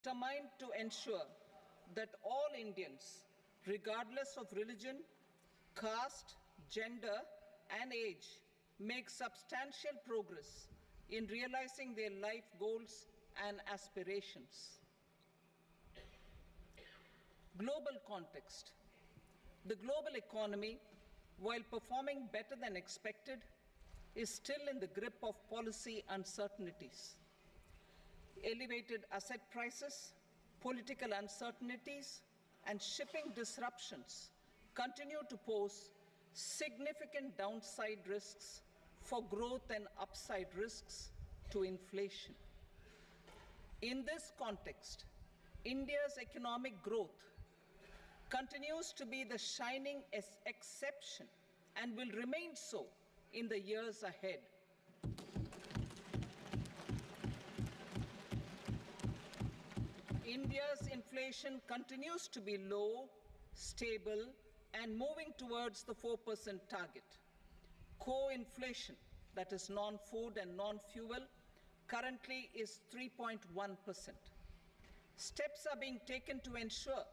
determined to ensure that all Indians, regardless of religion, caste, gender, and age, make substantial progress in realizing their life goals and aspirations. Global context. The global economy, while performing better than expected, is still in the grip of policy uncertainties. Elevated asset prices, political uncertainties, and shipping disruptions continue to pose significant downside risks for growth and upside risks to inflation. In this context, India's economic growth continues to be the shining exception and will remain so in the years ahead. India's inflation continues to be low, stable, and moving towards the 4% target. Core inflation, that is non-food and non-fuel, currently is 3.1%. Steps are being taken to ensure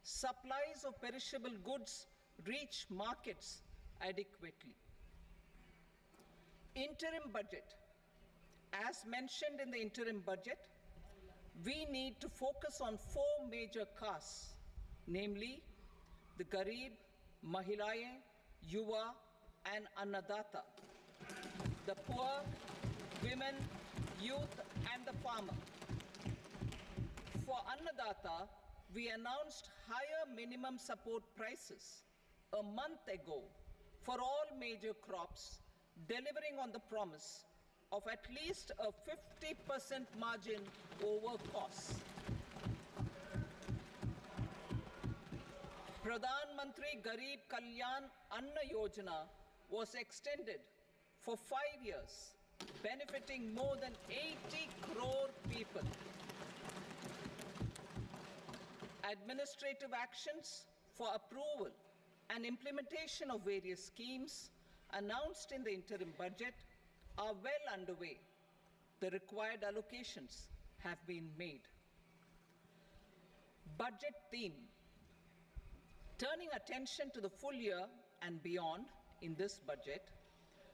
supplies of perishable goods reach markets adequately. Interim budget. As mentioned in the interim budget, we need to focus on 4 major castes, namely the Garib, Mahilaye, Yuva, and Annadata, the poor, women, youth, and the farmer. For Annadata, we announced higher minimum support prices a month ago for all major crops, delivering on the promise of at least a 50% margin over costs. Pradhan Mantri Garib Kalyan Anna Yojana was extended for 5 years, benefiting more than 80 crore people. Administrative actions for approval and implementation of various schemes announced in the interim budget are well underway. The required allocations have been made. Budget theme. Turning attention to the full year and beyond in this budget,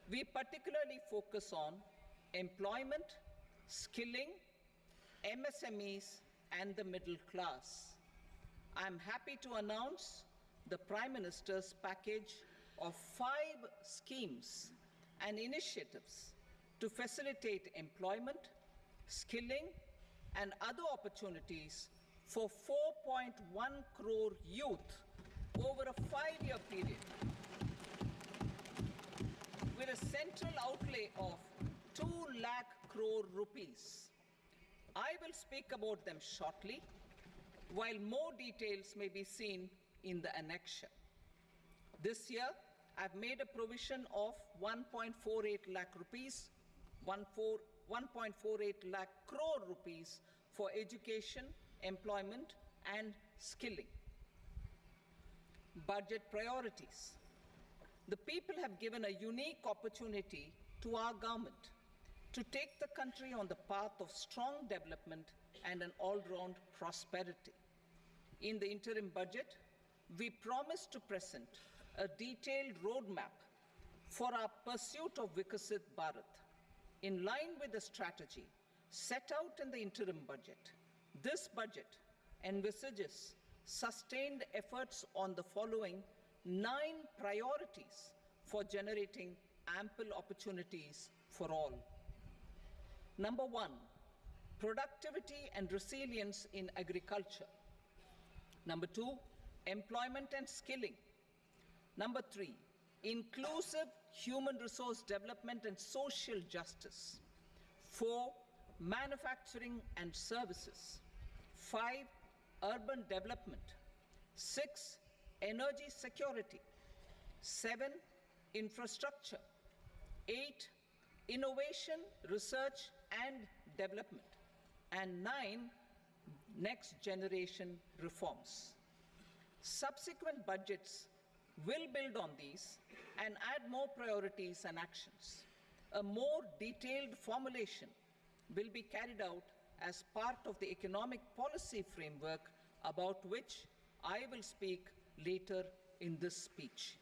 we particularly focus on employment, skilling, MSMEs, and the middle class. I am happy to announce the Prime Minister's package of 5 schemes and initiatives to facilitate employment, skilling, and other opportunities for 4.1 crore youth over a 5-year period, with a central outlay of 2 lakh crore rupees. I will speak about them shortly, while more details may be seen in the annexure. This year, I've made a provision of 1.48 lakh rupees, 1.48 lakh crore rupees for education, employment, and skilling. Budget priorities. The people have given a unique opportunity to our government to take the country on the path of strong development and an all-round prosperity. In the interim budget, we promise to present a detailed roadmap for our pursuit of Vikasit Bharat. In line with the strategy set out in the interim budget, this budget envisages sustained efforts on the following 9 priorities for generating ample opportunities for all. Number 1, productivity and resilience in agriculture. Number 2, employment and skilling. Number 3, inclusive human resource development and social justice. 4, manufacturing and services. 5, urban development. 6, energy security. 7, infrastructure. 8, innovation, research and development. And 9, next generation reforms. Subsequent budgets will build on these and add more priorities and actions. A more detailed formulation will be carried out as part of the economic policy framework about which I will speak later in this speech.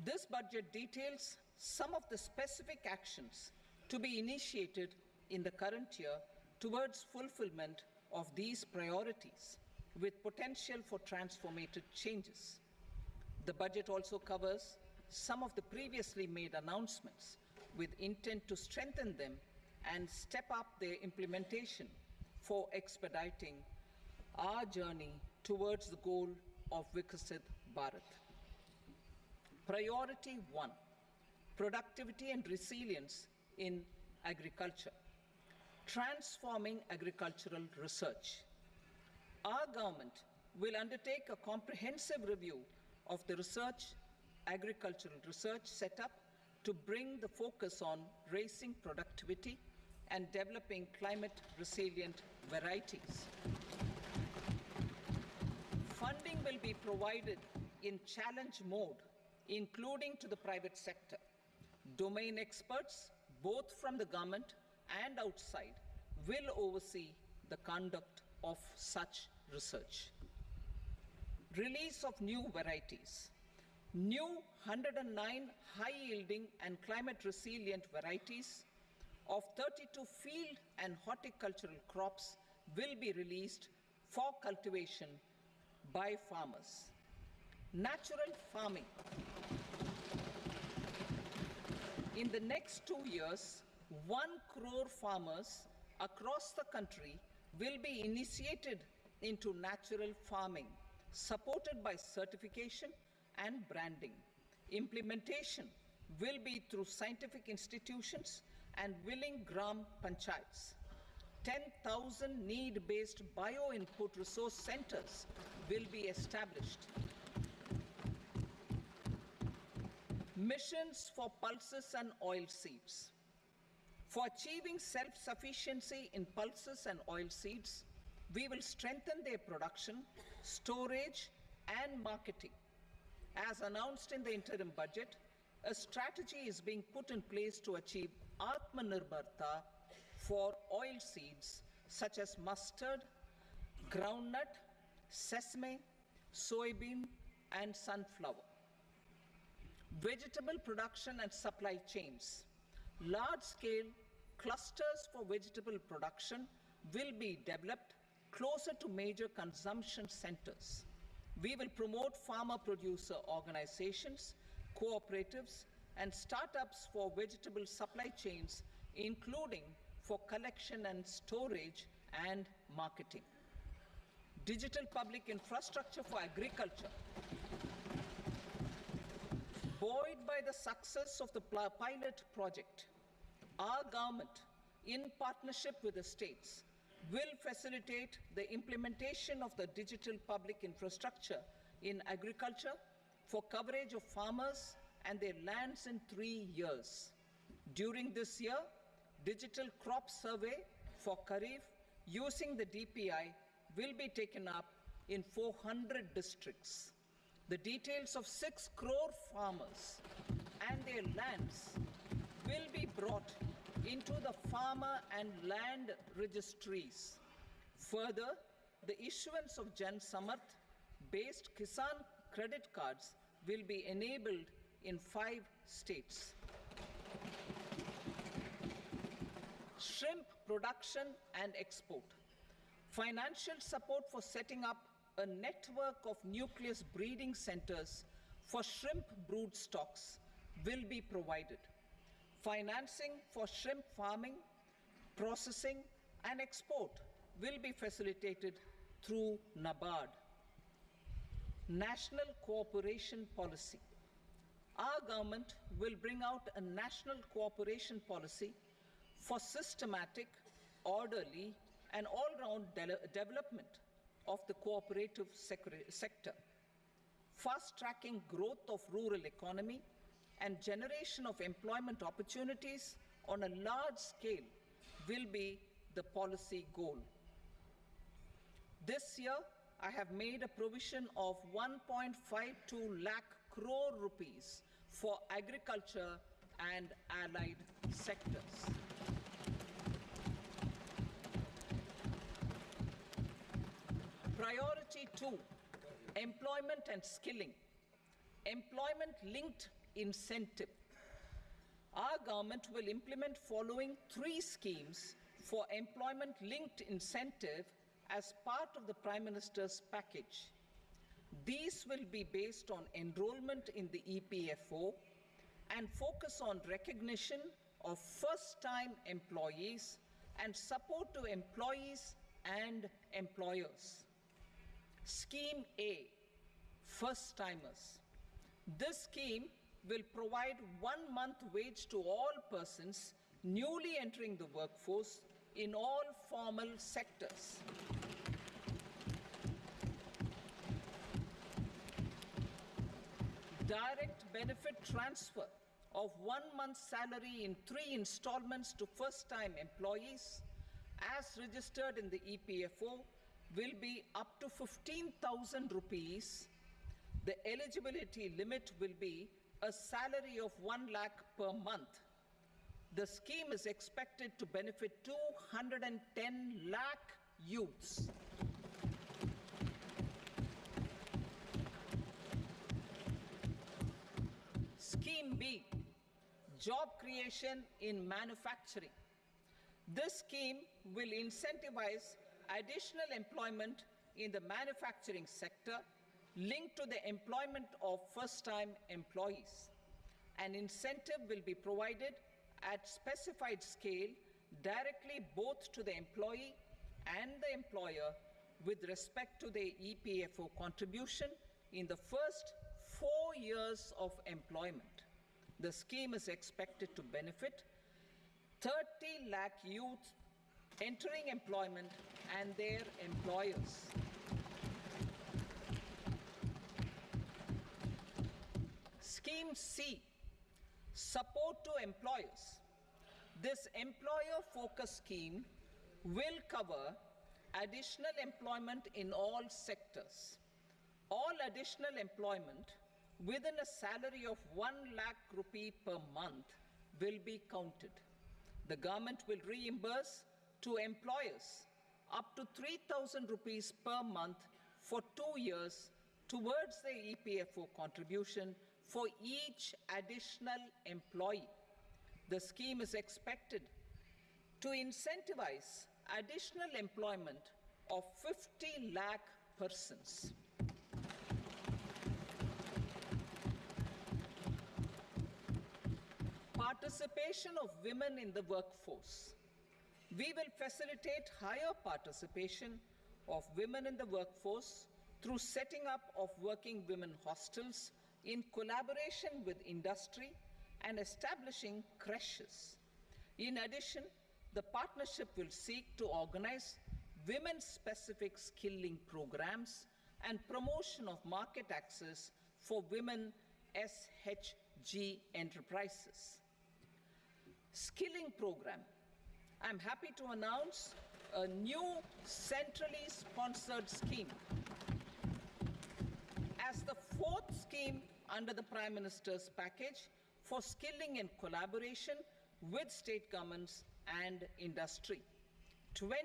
This budget details some of the specific actions to be initiated in the current year towards fulfillment of these priorities, with potential for transformative changes. The budget also covers some of the previously made announcements with intent to strengthen them and step up their implementation for expediting our journey towards the goal of Maqsad Bharat. Priority 1, productivity and resilience in agriculture. Transforming agricultural research. Our government will undertake a comprehensive review of the agricultural research setup to bring the focus on raising productivity and developing climate-resilient varieties. Funding will be provided in challenge mode, including to the private sector. Domain experts, both from the government and outside, will oversee the conduct of such research. Release of new varieties. New 109 high-yielding and climate-resilient varieties of 32 field and horticultural crops will be released for cultivation by farmers. Natural farming. In the next 2 years, 1 crore farmers across the country will be initiated into natural farming, supported by certification and branding. Implementation will be through scientific institutions and willing gram panchayats. 10,000 need-based bio-input resource centers will be established. Missions for pulses and oilseeds. For achieving self-sufficiency in pulses and oilseeds, we will strengthen their production, storage, and marketing. As announced in the interim budget, a strategy is being put in place to achieve Atmanirbharta for oilseeds such as mustard, groundnut, sesame, soybean, and sunflower. Vegetable production and supply chains. Large-scale clusters for vegetable production will be developed closer to major consumption centers. We will promote farmer-producer organizations, cooperatives, and startups for vegetable supply chains, including for collection and storage and marketing. Digital public infrastructure for agriculture. Buoyed by the success of the pilot project, our government, in partnership with the states, will facilitate the implementation of the digital public infrastructure in agriculture for coverage of farmers and their lands in 3 years. During this year, digital crop survey for Kharif using the DPI will be taken up in 400 districts. The details of 6 crore farmers and their lands will be brought into the farmer and land registries. Further, the issuance of Jan Samarth-based Kisan credit cards will be enabled in 5 states. Shrimp production and export. Financial support for setting up a network of nucleus breeding centers for shrimp brood stocks will be provided. Financing for shrimp farming, processing, and export will be facilitated through NABARD. National cooperation policy. Our government will bring out a national cooperation policy for systematic, orderly, and all-round development of the cooperative sector, fast-tracking growth of rural economy and generation of employment opportunities on a large scale will be the policy goal. This year, I have made a provision of 1.52 lakh crore rupees for agriculture and allied sectors. Priority 2, employment and skilling. Employment-linked incentive. Our government will implement following 3 schemes for employment-linked incentive as part of the Prime Minister's package. These will be based on enrollment in the EPFO and focus on recognition of first-time employees and support to employees and employers. Scheme A, first-timers. This scheme will provide 1 month wage to all persons newly entering the workforce in all formal sectors. Direct benefit transfer of 1 month's salary in 3 installments to first-time employees as registered in the EPFO will be up to 15,000 rupees. The eligibility limit will be a salary of 1 lakh per month. The scheme is expected to benefit 210 lakh youths. Scheme B, job creation in manufacturing. This scheme will incentivize additional employment in the manufacturing sector linked to the employment of first-time employees. An incentive will be provided at specified scale directly both to the employee and the employer with respect to the EPFO contribution in the first 4 years of employment. The scheme is expected to benefit 30 lakh youth entering employment and their employers. Scheme C, support to employers. This employer-focused scheme will cover additional employment in all sectors. All additional employment within a salary of 1 lakh rupee per month will be counted. The government will reimburse to employers up to 3,000 rupees per month for 2 years towards the EPFO contribution for each additional employee. The scheme is expected to incentivize additional employment of 50 lakh persons. Participation of women in the workforce. We will facilitate higher participation of women in the workforce through setting up of working women hostels in collaboration with industry and establishing creches. In addition, the partnership will seek to organize women-specific skilling programs and promotion of market access for women SHG enterprises. Skilling program. I'm happy to announce a new centrally sponsored scheme. As the 4th scheme under the Prime Minister's package for skilling in collaboration with state governments and industry. 20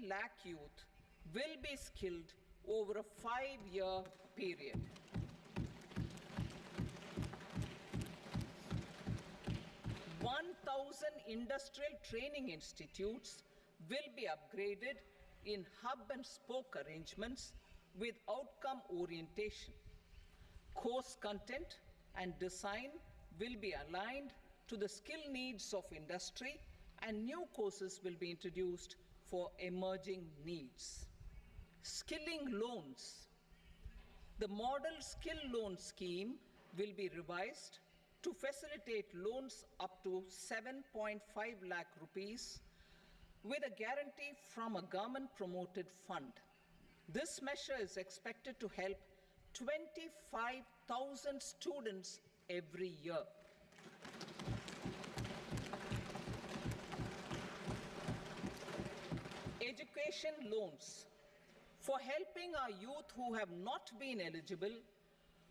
lakh youth will be skilled over a 5-year period. Industrial training institutes will be upgraded in hub and spoke arrangements with outcome orientation. Course content and design will be aligned to the skill needs of industry, and new courses will be introduced for emerging needs. Skilling loans. The model skill loan scheme will be revised to facilitate loans up to 7.5 lakh rupees with a guarantee from a government-promoted fund. This measure is expected to help 25,000 students every year. Education loans. For helping our youth who have not been eligible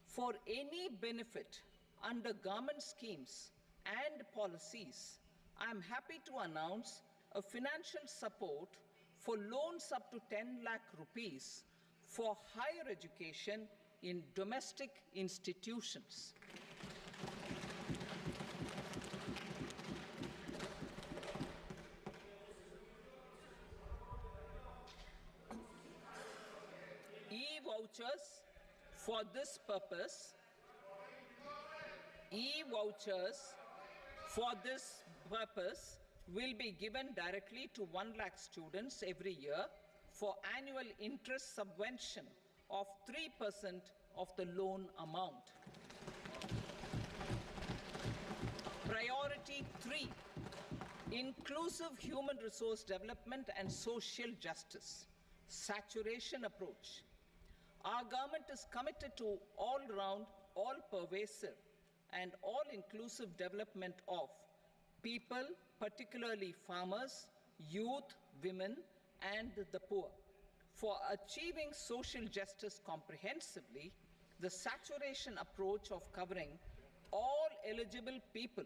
for any benefit under government schemes and policies, I am happy to announce a financial support for loans up to 10 lakh rupees for higher education in domestic institutions. E-vouchers for this purpose, will be given directly to 1 lakh students every year for annual interest subvention of 3% of the loan amount. Priority 3, inclusive human resource development and social justice, saturation approach. Our government is committed to all-round, all-pervasive, and all-inclusive development of people, particularly farmers, youth, women, and the poor. For achieving social justice comprehensively, the saturation approach of covering all eligible people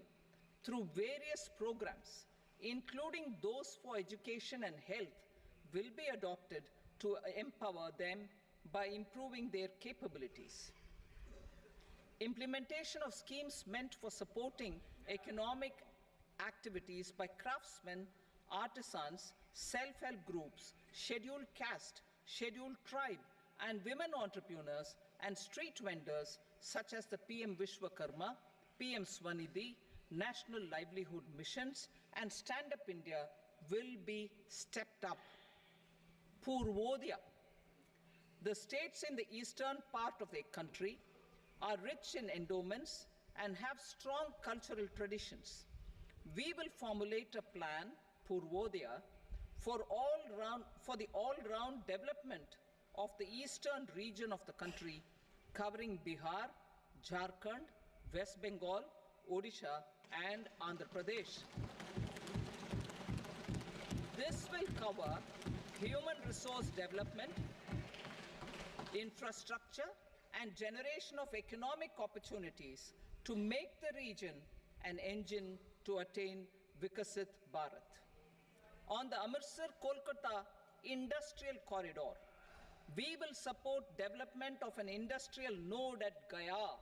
through various programs, including those for education and health, will be adopted to empower them by improving their capabilities. Implementation of schemes meant for supporting economic activities by craftsmen, artisans, self-help groups, scheduled caste, scheduled tribe, and women entrepreneurs and street vendors such as the PM Vishwakarma, PM Swanidhi, National Livelihood Missions, and Stand Up India will be stepped up. Purvodaya. The states in the eastern part of the country are rich in endowments and have strong cultural traditions. We will formulate a plan, Purvodaya, for the all-round development of the eastern region of the country, covering Bihar, Jharkhand, West Bengal, Odisha, and Andhra Pradesh. This will cover human resource development, infrastructure, and generation of economic opportunities to make the region an engine to attain Vikasit Bharat. On the Amritsar-Kolkata Industrial Corridor, we will support development of an industrial node at Gaya.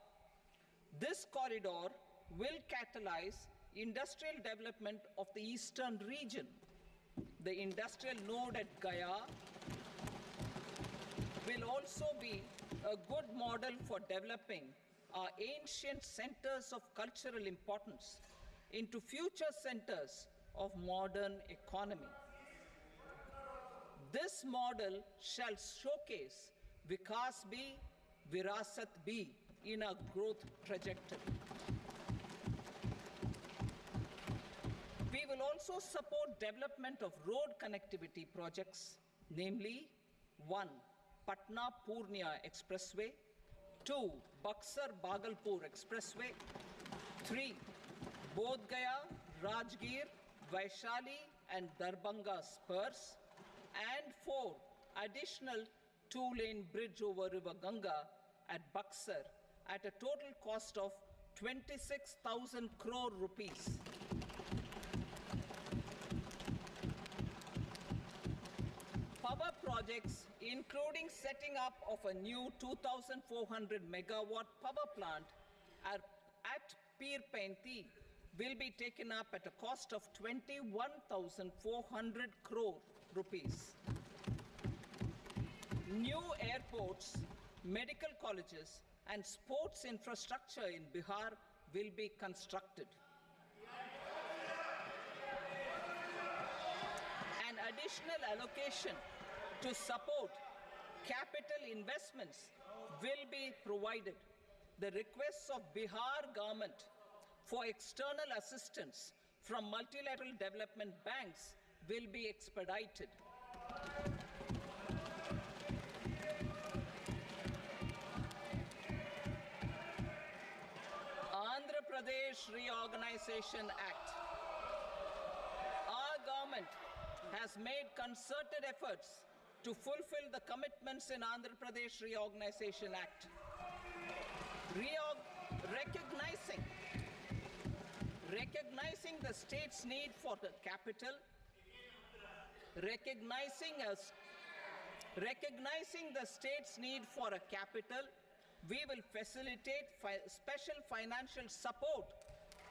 This corridor will catalyze industrial development of the eastern region. The industrial node at Gaya will also be a good model for developing our ancient centers of cultural importance into future centers of modern economy. This model shall showcase Vikas Bhi, Virasat Bhi in a growth trajectory. We will also support development of road connectivity projects, namely 1. Patna-Purnia Expressway, 2. Buxar-Bhagalpur Expressway, 3. Bodh Gaya, Rajgir, Vaishali and Darbhanga spurs, and 4. Additional 2-lane bridge over River Ganga at Buxar at a total cost of 26,000 crore rupees. Power projects, including setting up of a new 2,400 megawatt power plant at Pir Painti, will be taken up at a cost of 21,400 crore rupees. New airports, medical colleges, and sports infrastructure in Bihar will be constructed. An additional allocation to support capital investments will be provided. The requests of Bihar government for external assistance from multilateral development banks will be expedited. Andhra Pradesh Reorganization Act. Our government has made concerted efforts to fulfill the commitments in Andhra Pradesh Reorganization Act. Recognizing the state's need for the capital, recognizing Recognizing the state's need for a capital, we will facilitate special financial support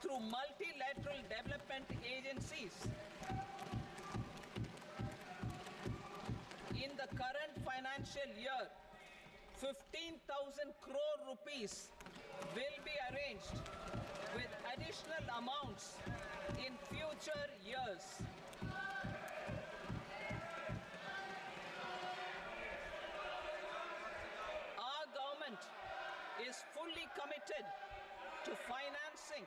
through multilateral development agencies. In the current financial year, 15,000 crore rupees will be arranged with additional amounts in future years. Our government is fully committed to financing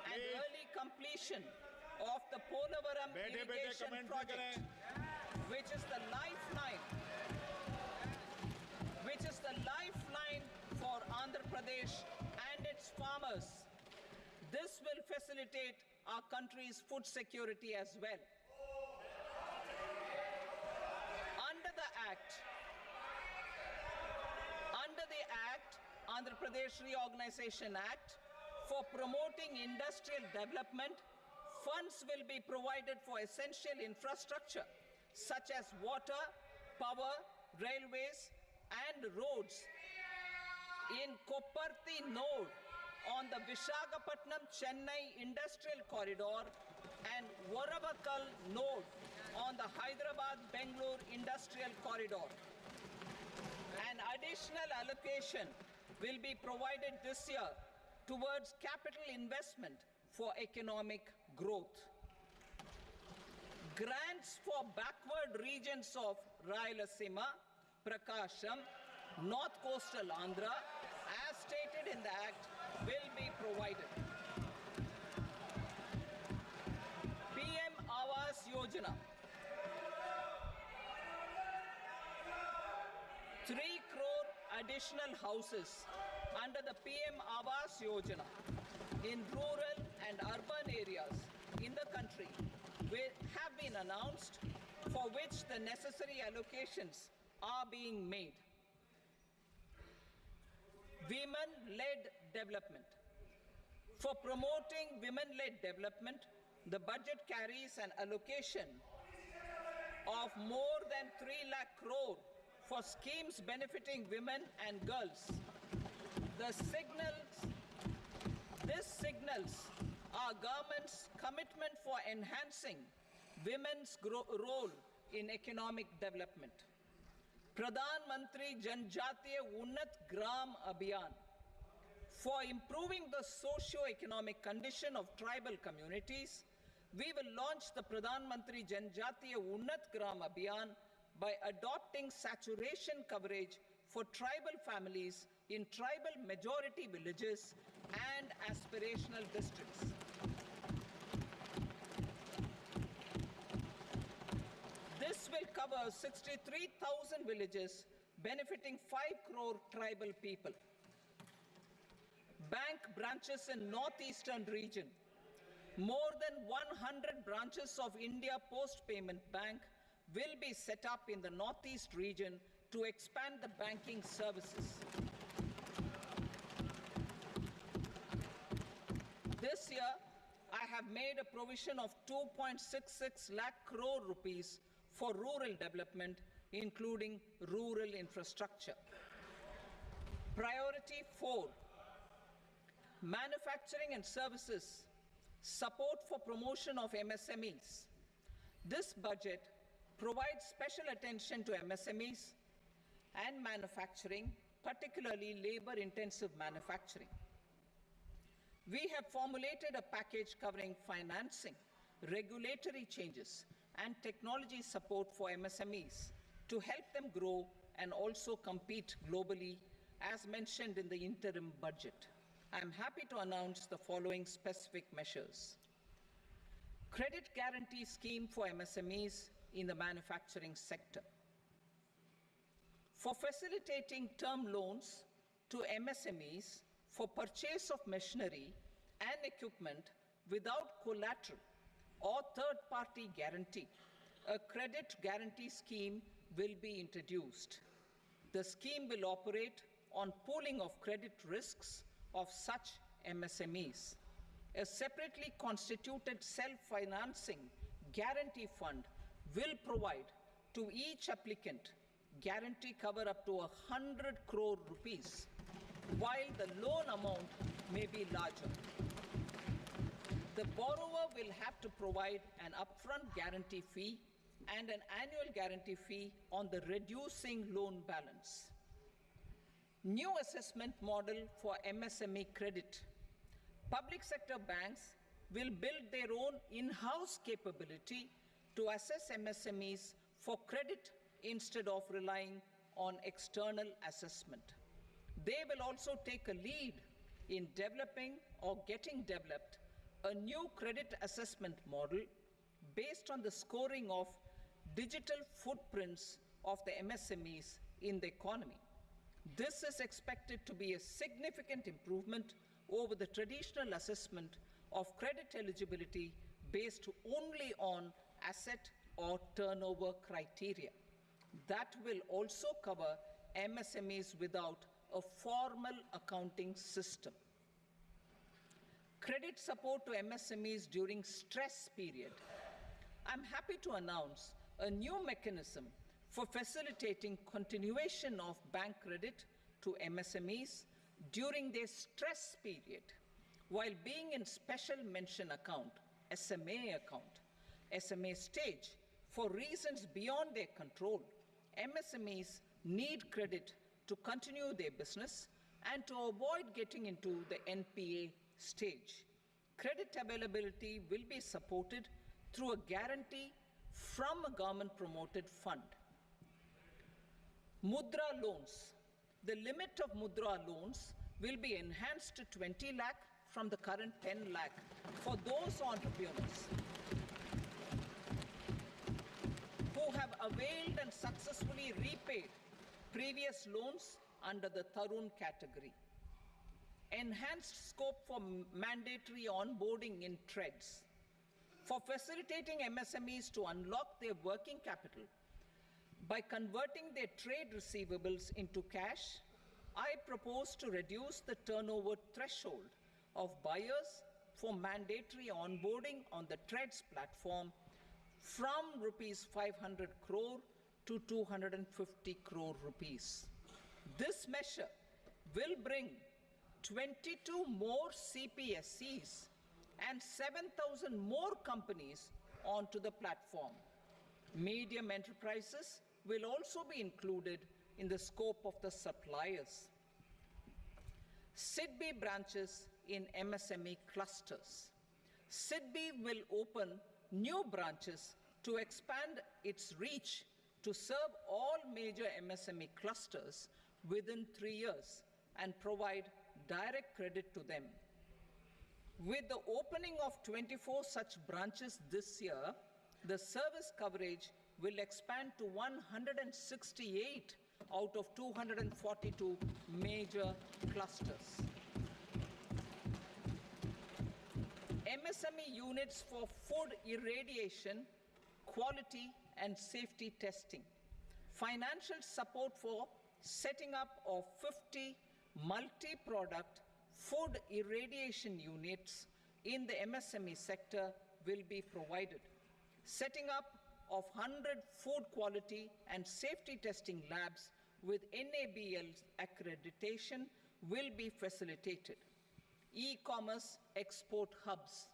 and early completion of the Polavaram irrigation project, which is the lifeline for Andhra Pradesh and its farmers. This will facilitate our country's food security as well. Under the Andhra Pradesh Reorganization Act, for promoting industrial development, funds will be provided for essential infrastructure such as water, power, railways, and roads in Kopparthi node on the Visakhapatnam-Chennai Industrial Corridor and Varavakal node on the Hyderabad-Bangalore Industrial Corridor. An additional allocation will be provided this year towards capital investment for economic growth. Grants for backward regions of Rayalaseema, Prakasham, North Coastal Andhra, as stated in the Act, will be provided. PM Awas Yojana. 3 crore additional houses under the PM Awas Yojana in rural and urban areas in the country have been announced, for which the necessary allocations are being made. Women-led development. For promoting women-led development, the budget carries an allocation of more than 3 lakh crore for schemes benefiting women and girls. This signals our government's commitment for enhancing women's role in economic development. Pradhan Mantri Janjatiya Unnat Gram Abhiyan. For improving the socio-economic condition of tribal communities, we will launch the Pradhan Mantri Janjatiya Unnat Gram Abhiyan by adopting saturation coverage for tribal families in tribal majority villages and aspirational districts. This will cover 63,000 villages, benefiting 5 crore tribal people. Bank branches in northeastern region. More than 100 branches of India Post Payment Bank will be set up in the northeast region to expand the banking services. This year, I have made a provision of 2.66 lakh crore rupees for rural development, including rural infrastructure. Priority 4, manufacturing and services, support for promotion of MSMEs. This budget provides special attention to MSMEs and manufacturing, particularly labor-intensive manufacturing. We have formulated a package covering financing, regulatory changes, and technology support for MSMEs to help them grow and also compete globally, as mentioned in the interim budget. I am happy to announce the following specific measures. Credit guarantee scheme for MSMEs in the manufacturing sector. For facilitating term loans to MSMEs for purchase of machinery and equipment without collateral or third-party guarantee, a credit guarantee scheme will be introduced. The scheme will operate on pooling of credit risks of such MSMEs. A separately constituted self-financing guarantee fund will provide to each applicant guarantee cover up to 100 crore rupees, while the loan amount may be larger. The borrower will have to provide an upfront guarantee fee and an annual guarantee fee on the reducing loan balance. New assessment model for MSME credit. Public sector banks will build their own in-house capability to assess MSMEs for credit instead of relying on external assessment. They will also take a lead in developing or getting developed a new credit assessment model based on the scoring of digital footprints of the MSMEs in the economy. This is expected to be a significant improvement over the traditional assessment of credit eligibility based only on asset or turnover criteria. That will also cover MSMEs without a formal accounting system. Credit support to MSMEs during stress period. I'm happy to announce a new mechanism for facilitating continuation of bank credit to MSMEs during their stress period while being in special mention account, SMA stage, for reasons beyond their control. MSMEs need credit to continue their business and to avoid getting into the NPA stage. Credit availability will be supported through a guarantee from a government-promoted fund. Mudra loans. The limit of Mudra loans will be enhanced to 20 lakh from the current 10 lakh for those entrepreneurs who have availed and successfully repaid previous loans under the Tarun category. Enhanced scope for mandatory onboarding in TREDS. For facilitating MSMEs to unlock their working capital by converting their trade receivables into cash, I propose to reduce the turnover threshold of buyers for mandatory onboarding on the TREDS platform from rupees 500 crore to 250 crore rupees. This measure will bring 22 more CPSCs and 7,000 more companies onto the platform. Medium enterprises will also be included in the scope of the suppliers. SIDBI branches in MSME clusters. SIDBI will open new branches to expand its reach to serve all major MSME clusters within 3 years and provide direct credit to them. With the opening of 24 such branches this year, the service coverage will expand to 168 out of 242 major clusters. MSME units for food irradiation, quality and safety testing. Financial support for setting up of 50 multi-product food irradiation units in the MSME sector will be provided. Setting up of 100 food quality and safety testing labs with NABL accreditation will be facilitated. E-commerce export hubs.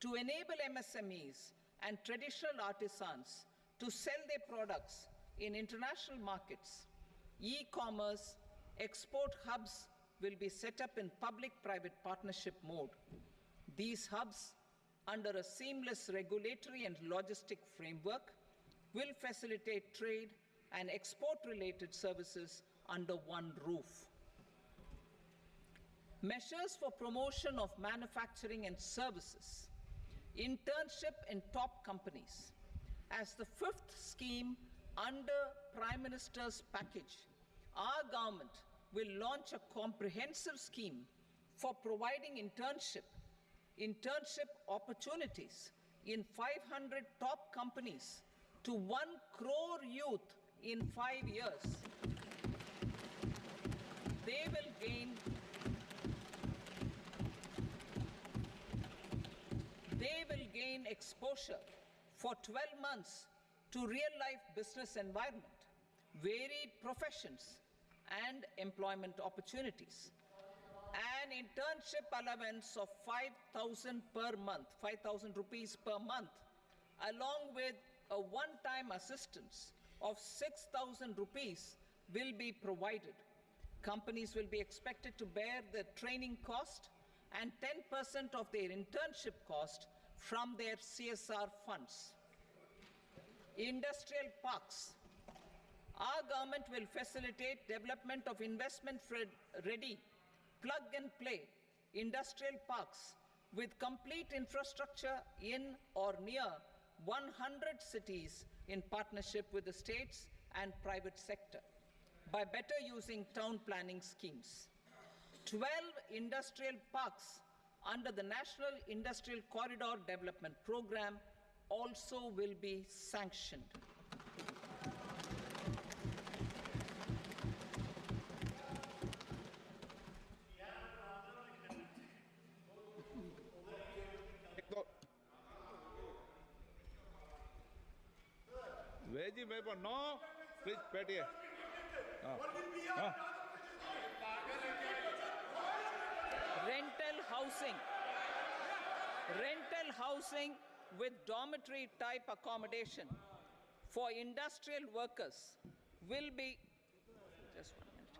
To enable MSMEs and traditional artisans to sell their products in international markets, e-commerce export hubs will be set up in public-private partnership mode. These hubs, under a seamless regulatory and logistic framework, will facilitate trade and export-related services under one roof. Measures for promotion of manufacturing and services. Internship in top companies. As the fifth scheme under Prime Minister's package, our government will launch a comprehensive scheme for providing internship opportunities in 500 top companies to 1 crore youth in 5 years. They will gain exposure for 12 months to real-life business environment. varied professions and employment opportunities. An internship allowance of 5,000 per month, 5,000 rupees per month, along with a one-time assistance of 6,000 rupees will be provided. Companies will be expected to bear the training cost and 10% of their internship cost from their CSR funds. Industrial parks. Our government will facilitate development of investment-ready, plug-and-play industrial parks with complete infrastructure in or near 100 cities in partnership with the states and private sector by better using town planning schemes. 12 industrial parks under the National Industrial Corridor Development Program also will be sanctioned. Veji, no, please, Petty. Rental housing with dormitory type accommodation for industrial workers will be, just 1 minute.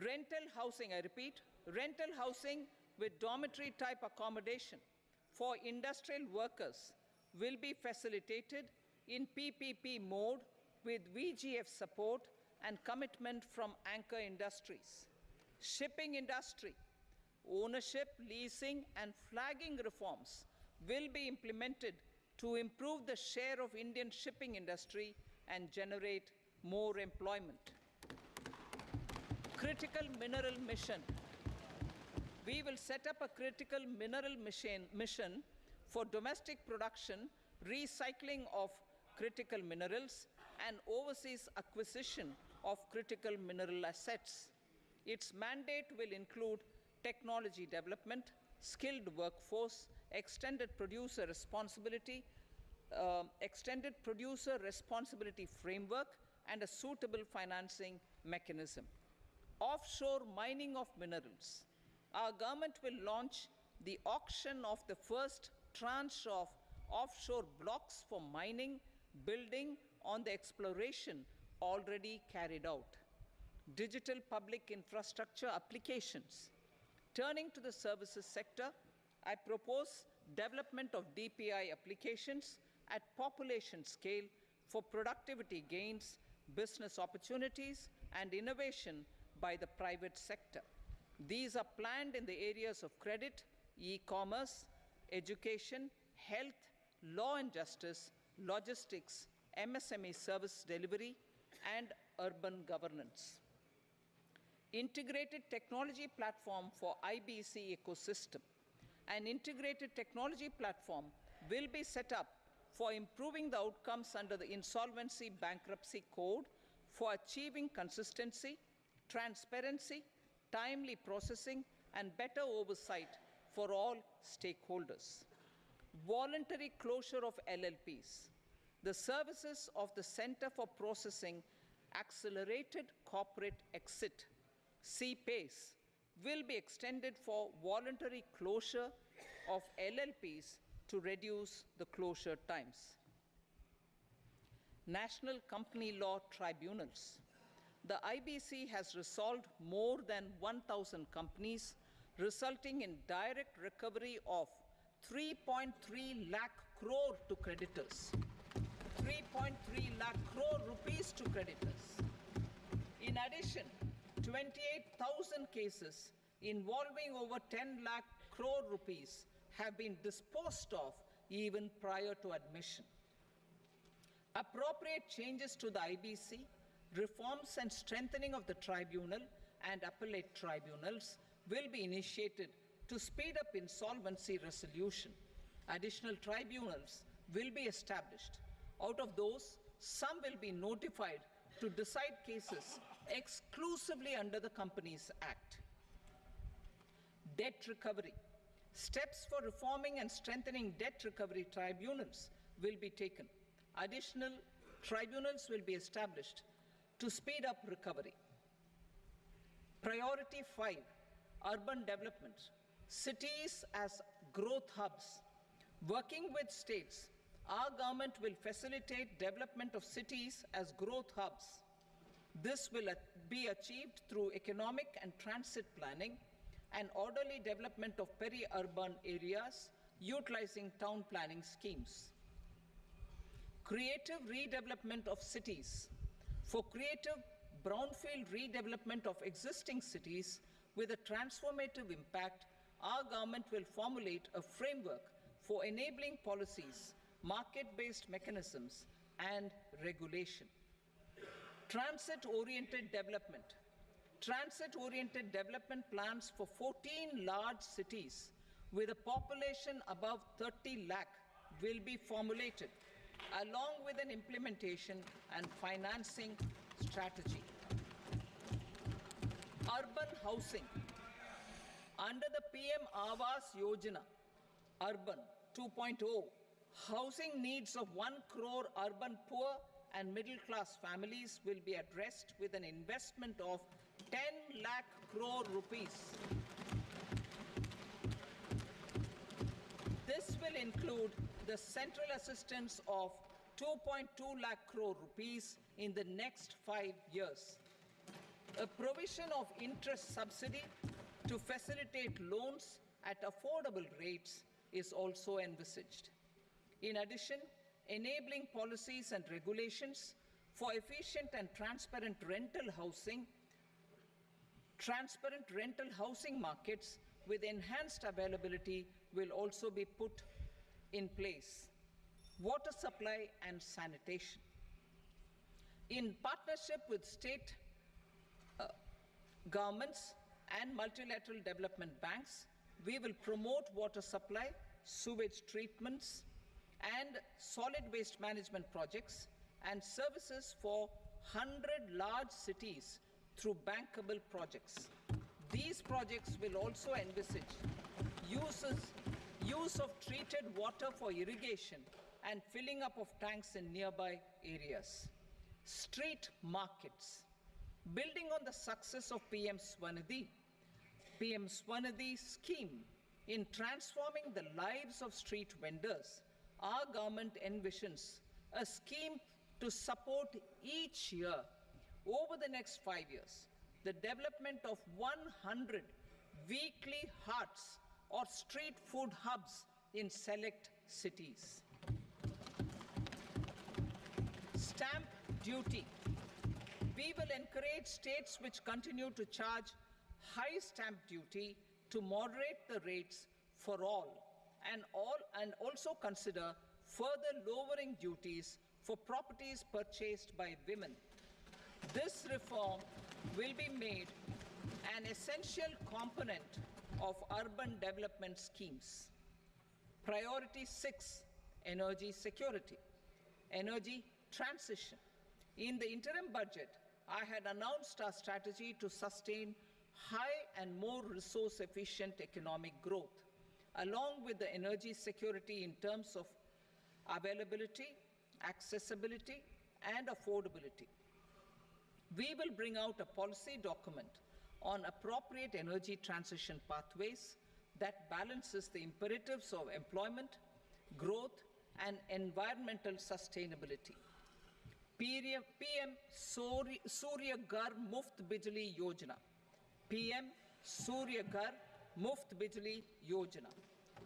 Rental housing, I repeat, rental housing with dormitory type accommodation for industrial workers will be facilitated in PPP mode with VGF support and commitment from anchor industries. Shipping industry, ownership, leasing and flagging reforms will be implemented to improve the share of Indian shipping industry and generate more employment. Critical mineral mission. We will set up a critical mineral mission for domestic production, recycling of critical minerals, and overseas acquisition of critical mineral assets. Its mandate will include technology development, skilled workforce, extended producer responsibility framework, and a suitable financing mechanism. Offshore mining of minerals. Our government will launch the auction of the first tranche of offshore blocks for mining, building on the exploration already carried out. Digital public infrastructure applications. Turning to the services sector, I propose development of DPI applications at population scale for productivity gains, business opportunities, and innovation by the private sector. These are planned in the areas of credit, e-commerce, education, health, law and justice, logistics, MSME service delivery, and urban governance. Integrated technology platform for IBC ecosystem. An integrated technology platform will be set up for improving the outcomes under the Insolvency Bankruptcy Code for achieving consistency, transparency, timely processing, and better oversight for all stakeholders. Voluntary closure of LLPs. The services of the Center for Processing Accelerated Corporate Exit, CPACE, will be extended for voluntary closure of LLPs to reduce the closure times. National Company Law Tribunals. The IBC has resolved more than 1,000 companies, resulting in direct recovery of 3.3 lakh crore to creditors. 3.3 lakh crore rupees to creditors. In addition, 28,000 cases involving over 10 lakh crore rupees have been disposed of even prior to admission. Appropriate changes to the IBC, reforms and strengthening of the tribunal and appellate tribunals will be initiated to speed up insolvency resolution. Additional tribunals will be established. Out of those, some will be notified to decide cases exclusively under the Companies Act. Debt recovery. Steps for reforming and strengthening debt recovery tribunals will be taken. Additional tribunals will be established to speed up recovery. Priority 5, urban development. Cities as growth hubs. Working with states, our government will facilitate development of cities as growth hubs. This will be achieved through economic and transit planning and orderly development of peri-urban areas utilizing town planning schemes. Creative redevelopment of cities. For creative brownfield redevelopment of existing cities with a transformative impact, our government will formulate a framework for enabling policies, market-based mechanisms, and regulation. Transit-oriented development. Transit-oriented development plans for 14 large cities with a population above 30 lakh will be formulated, along with an implementation and financing strategy. Urban housing. Under the PM Awas Yojana, Urban 2.0, housing needs of 1 crore urban poor and middle-class families will be addressed with an investment of 10 lakh crore rupees. This will include the central assistance of 2.2 lakh crore rupees in the next 5 years. A provision of interest subsidy to facilitate loans at affordable rates is also envisaged. In addition, enabling policies and regulations for efficient and transparent rental housing markets with enhanced availability will also be put in place. Water supply and sanitation. In partnership with state governments and multilateral development banks, we will promote water supply, sewage treatments, and solid waste management projects and services for 100 large cities through bankable projects. These projects will also envisage use of treated water for irrigation and filling up of tanks in nearby areas. Street markets. Building on the success of PM Swanidhi scheme in transforming the lives of street vendors, our government envisions a scheme to support each year over the next 5 years the development of 100 weekly huts or street food hubs in select cities. Stamp duty. We will encourage states which continue to charge high stamp duty to moderate the rates for all and also consider further lowering duties for properties purchased by women. This reform will be made an essential component of urban development schemes. Priority 6, energy security, energy transition. In the interim budget, I had announced our strategy to sustain high and more resource-efficient economic growth, along with the energy security in terms of availability, accessibility, and affordability. We will bring out a policy document on appropriate energy transition pathways that balances the imperatives of employment, growth, and environmental sustainability. PM Surya Ghar Muft Bijli Yojana. PM Surya Ghar Muft Bijli Yojana.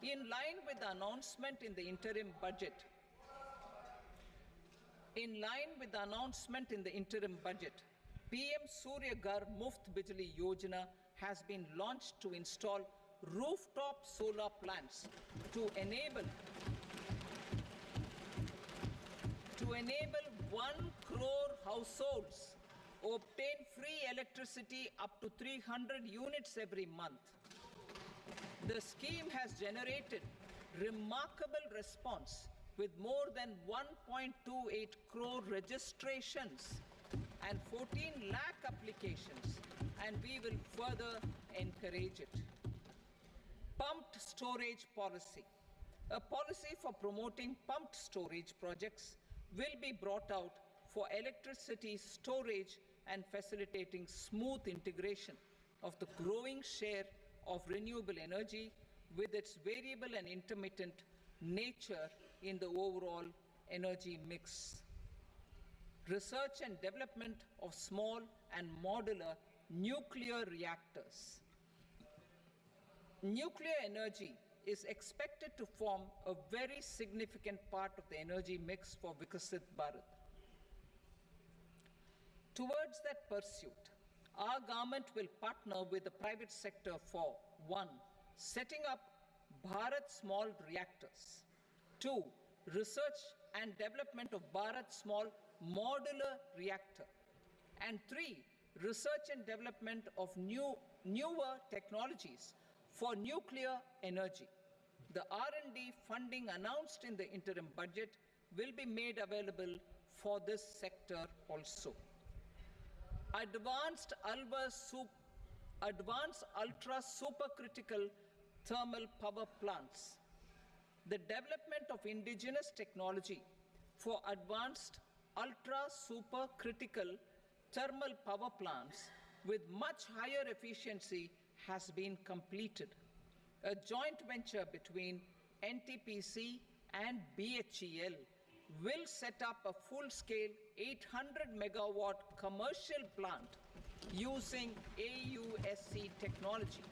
In line with the announcement in the interim budget, PM Surya Ghar Muft Bijli Yojana has been launched to install rooftop solar plants to enable 1 crore households obtain free electricity up to 300 units every month. The scheme has generated remarkable response with more than 1.28 crore registrations and 14 lakh applications, and we will further encourage it. Pumped storage policy. A policy for promoting pumped storage projects will be brought out for electricity storage and facilitating smooth integration of the growing share of renewable energy with its variable and intermittent nature in the overall energy mix. Research and development of small and modular nuclear reactors. Nuclear energy is expected to form a very significant part of the energy mix for Viksit Bharat. Towards that pursuit, our government will partner with the private sector for 1. Setting up Bharat Small Reactors, 2. Research and development of Bharat Small Modular Reactor, and 3. Research and development of newer technologies for nuclear energy. The R&D funding announced in the interim budget will be made available for this sector also. Advanced ultra supercritical thermal power plants. The development of indigenous technology for advanced ultra supercritical thermal power plants with much higher efficiency has been completed. A joint venture between NTPC and BHEL will set up a full-scale 800 megawatt commercial plant using AUSC technology.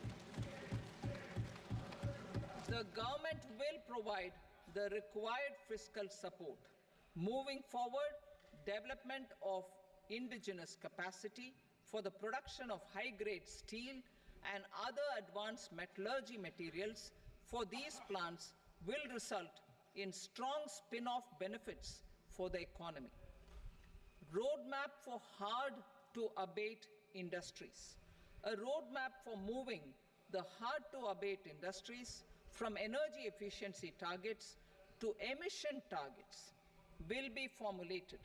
The government will provide the required fiscal support. Moving forward, development of indigenous capacity for the production of high-grade steel and other advanced metallurgy materials for these plants will result in strong spin-off benefits for the economy. Roadmap for hard-to-abate industries. A roadmap for moving the hard-to-abate industries from energy efficiency targets to emission targets will be formulated.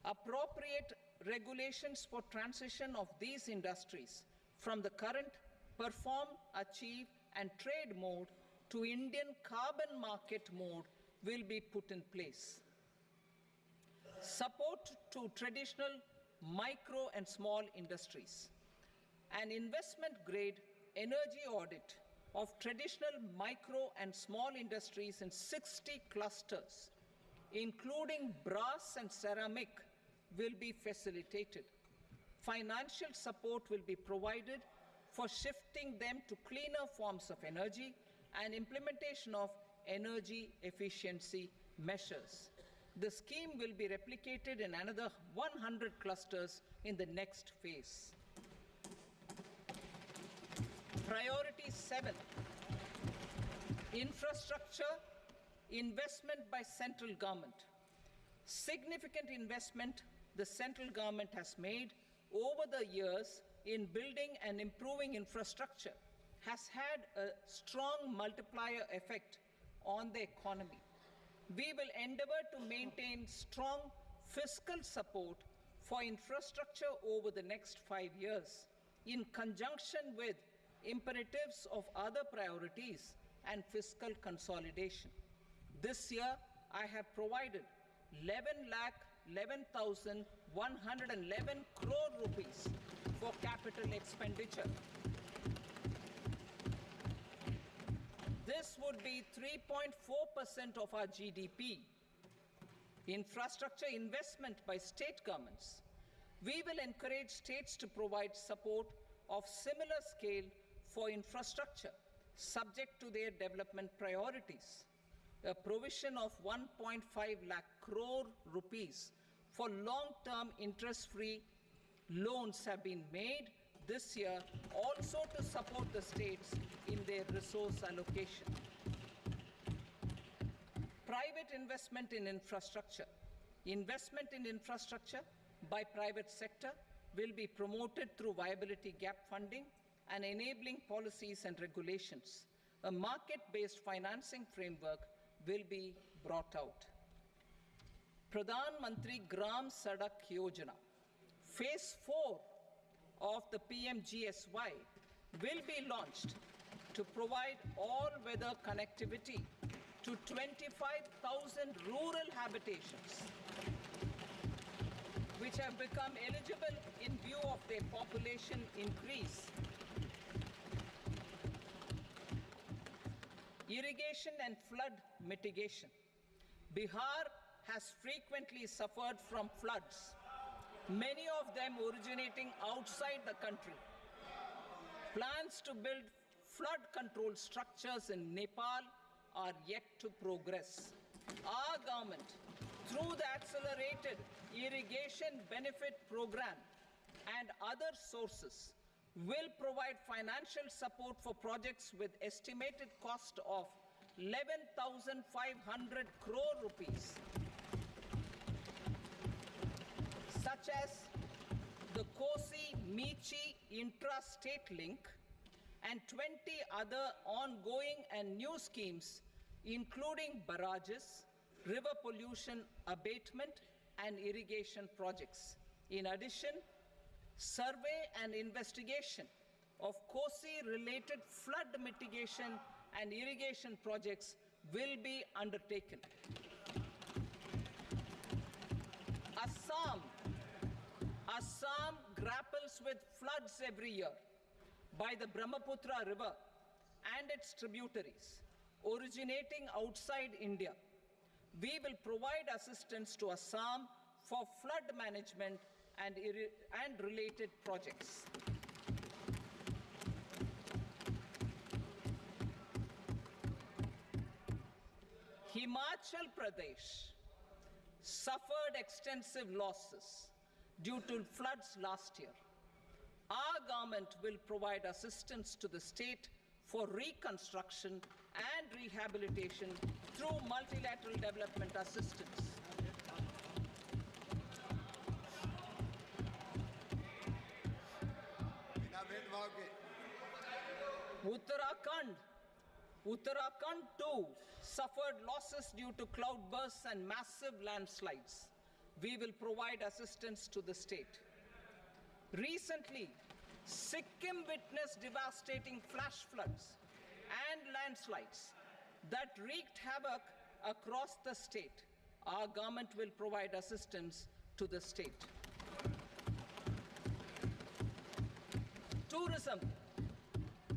Appropriate regulations for transition of these industries from the current perform, achieve, and trade mode to Indian carbon market mode will be put in place. Support to traditional micro and small industries. An investment-grade energy audit of traditional micro and small industries in 60 clusters, including brass and ceramic, will be facilitated. Financial support will be provided for shifting them to cleaner forms of energy and implementation of energy efficiency measures. The scheme will be replicated in another 100 clusters in the next phase. Priority 7, infrastructure investment by central government. Significant investment the central government has made over the years in building and improving infrastructure has had a strong multiplier effect on the economy. We will endeavor to maintain strong fiscal support for infrastructure over the next 5 years in conjunction with imperatives of other priorities and fiscal consolidation. This year, I have provided 11,11,111 crore rupees for capital expenditure. This would be 3.4% of our GDP. Infrastructure investment by state governments. We will encourage states to provide support of similar scale for infrastructure, subject to their development priorities. A provision of 1.5 lakh crore rupees for long-term interest-free loans have been made this year also to support the states in their resource allocation. Private investment in infrastructure. Investment in infrastructure by private sector will be promoted through viability gap funding and enabling policies and regulations. A market-based financing framework will be brought out. Pradhan Mantri Gram Sadak Yojana. Phase 4 of the PMGSY will be launched to provide all-weather connectivity to 25,000 rural habitations which have become eligible population increase. Irrigation and flood mitigation. Bihar has frequently suffered from floods, many of them originating outside the country. Plans to build flood control structures in Nepal are yet to progress. Our government, through the Accelerated Irrigation Benefit Program and other sources, will provide financial support for projects with estimated cost of 11,500 crore rupees, such as the Kosi-Michi intra-state link and 20 other ongoing and new schemes, including barrages, river pollution abatement, and irrigation projects. In addition, survey and investigation of Kosi-related flood mitigation and irrigation projects will be undertaken. Assam grapples with floods every year by the Brahmaputra River and its tributaries originating outside India. We will provide assistance to Assam for flood management and related projects. Himachal Pradesh suffered extensive losses due to floods last year. Our government will provide assistance to the state for reconstruction and rehabilitation through multilateral development assistance. Uttarakhand too suffered losses due to cloudbursts and massive landslides. We will provide assistance to the state. Recently, Sikkim witnessed devastating flash floods and landslides that wreaked havoc across the state. Our government will provide assistance to the state. Tourism.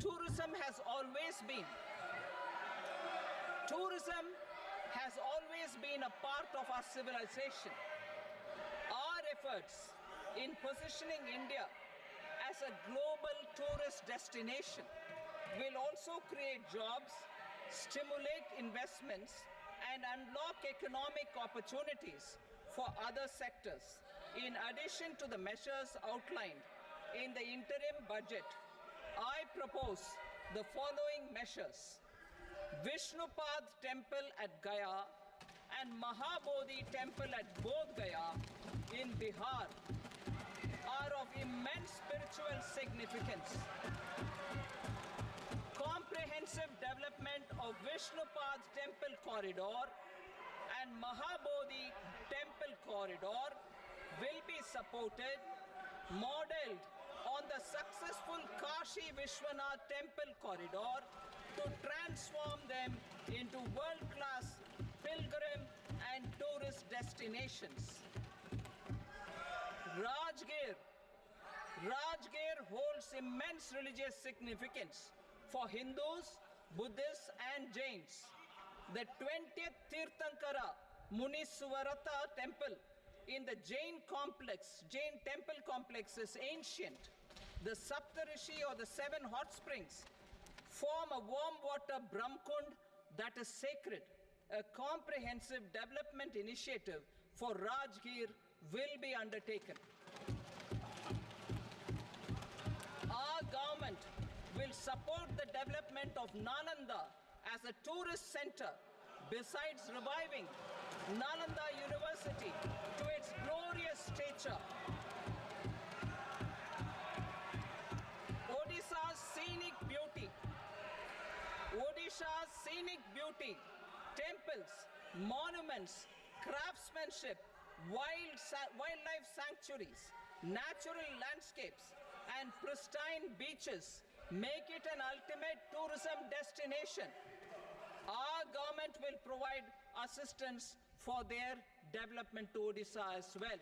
Tourism has always been a part of our civilization. Our efforts in positioning India as a global tourist destination will also create jobs, stimulate investments, and unlock economic opportunities for other sectors. In addition to the measures outlined in the interim budget, I propose the following measures. Vishnupad Temple at Gaya and Mahabodhi Temple at Bodh Gaya in Bihar are of immense spiritual significance. Comprehensive development of Vishnupad Temple Corridor and Mahabodhi Temple Corridor will be supported, modeled on the successful Kashi Vishwanath Temple Corridor to transform them into world-class pilgrim and tourist destinations. Rajgir holds immense religious significance for Hindus, Buddhists, and Jains. The 20th Tirthankara Muniswarata Temple in the Jain temple complex is ancient. The Saptarishi, or the 7 hot springs, form a warm water Brahmkund that is sacred. A comprehensive development initiative for Rajgir will be undertaken. Our government will support the development of Nalanda as a tourist center, besides reviving Nalanda University to its glorious stature. Odisha's scenic beauty, temples, monuments, craftsmanship, wildlife sanctuaries, natural landscapes, and pristine beaches make it an ultimate tourism destination. Our government will provide assistance for their development to Odisha as well.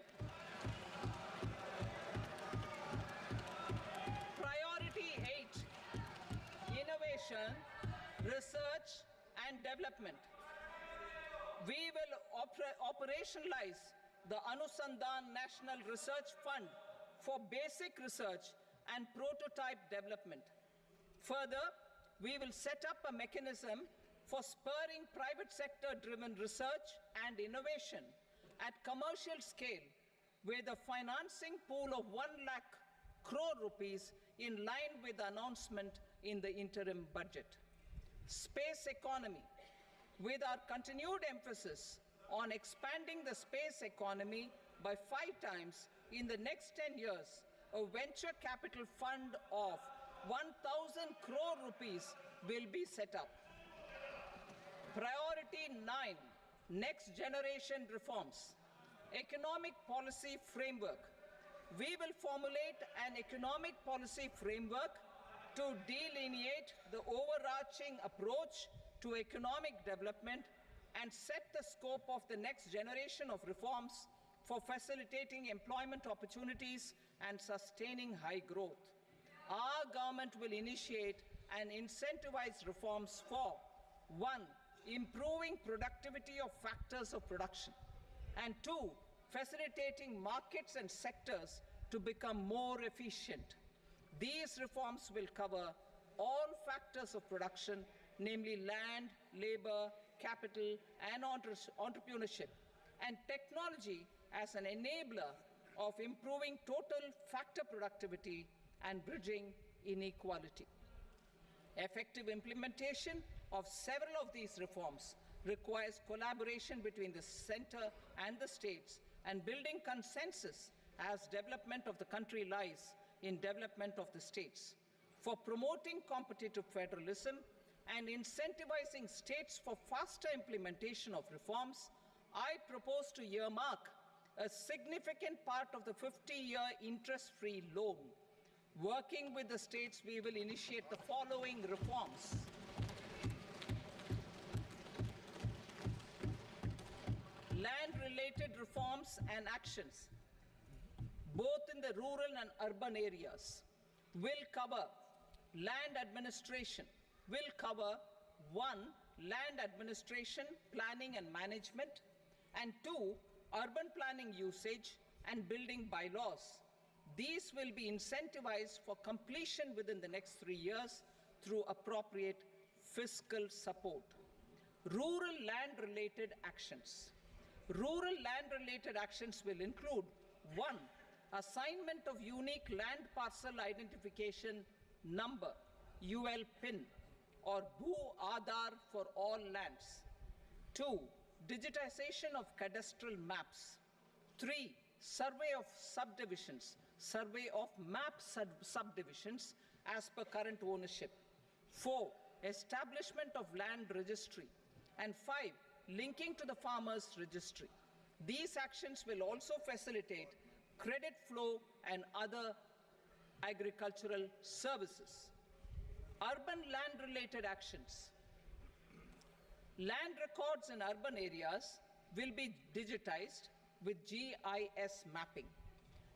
research and development. We will operationalize the Anusandhan National Research Fund for basic research and prototype development. Further, we will set up a mechanism for spurring private sector-driven research and innovation at commercial scale with a financing pool of 1 lakh crore rupees in line with the announcement in the interim budget. Space economy. With our continued emphasis on expanding the space economy by 5 times in the next 10 years, a venture capital fund of 1,000 crore rupees will be set up. Priority 9, next generation reforms. Economic policy framework. We will formulate an economic policy framework to delineate the overarching approach to economic development and set the scope of the next generation of reforms for facilitating employment opportunities and sustaining high growth. Our government will initiate and incentivize reforms for 1. Improving productivity of factors of production, and 2. Facilitating markets and sectors to become more efficient. These reforms will cover all factors of production, namely land, labor, capital, and entrepreneurship, and technology as an enabler of improving total factor productivity and bridging inequality. Effective implementation of several of these reforms requires collaboration between the center and the states, and building consensus as development of the country lies in development of the states. For promoting competitive federalism and incentivizing states for faster implementation of reforms, I propose to earmark a significant part of the 50-year interest-free loan. Working with the states, we will initiate the following reforms. Land-related reforms and actions, both in the rural and urban areas, will cover land administration, will cover 1. Land administration, planning and management, and 2. Urban planning usage and building bylaws. These will be incentivized for completion within the next 3 years through appropriate fiscal support. Rural land-related actions. Rural land-related actions will include 1. Assignment of unique land parcel identification number, UL PIN, or Bhu Aadhaar for all lands. 2. Digitization of cadastral maps. 3. Survey of subdivisions, survey of map subdivisions as per current ownership. 4. Establishment of land registry. And 5. Linking to the farmers registry. These actions will also facilitate credit flow and other agricultural services. Urban land-related actions. Land records in urban areas will be digitized with GIS mapping.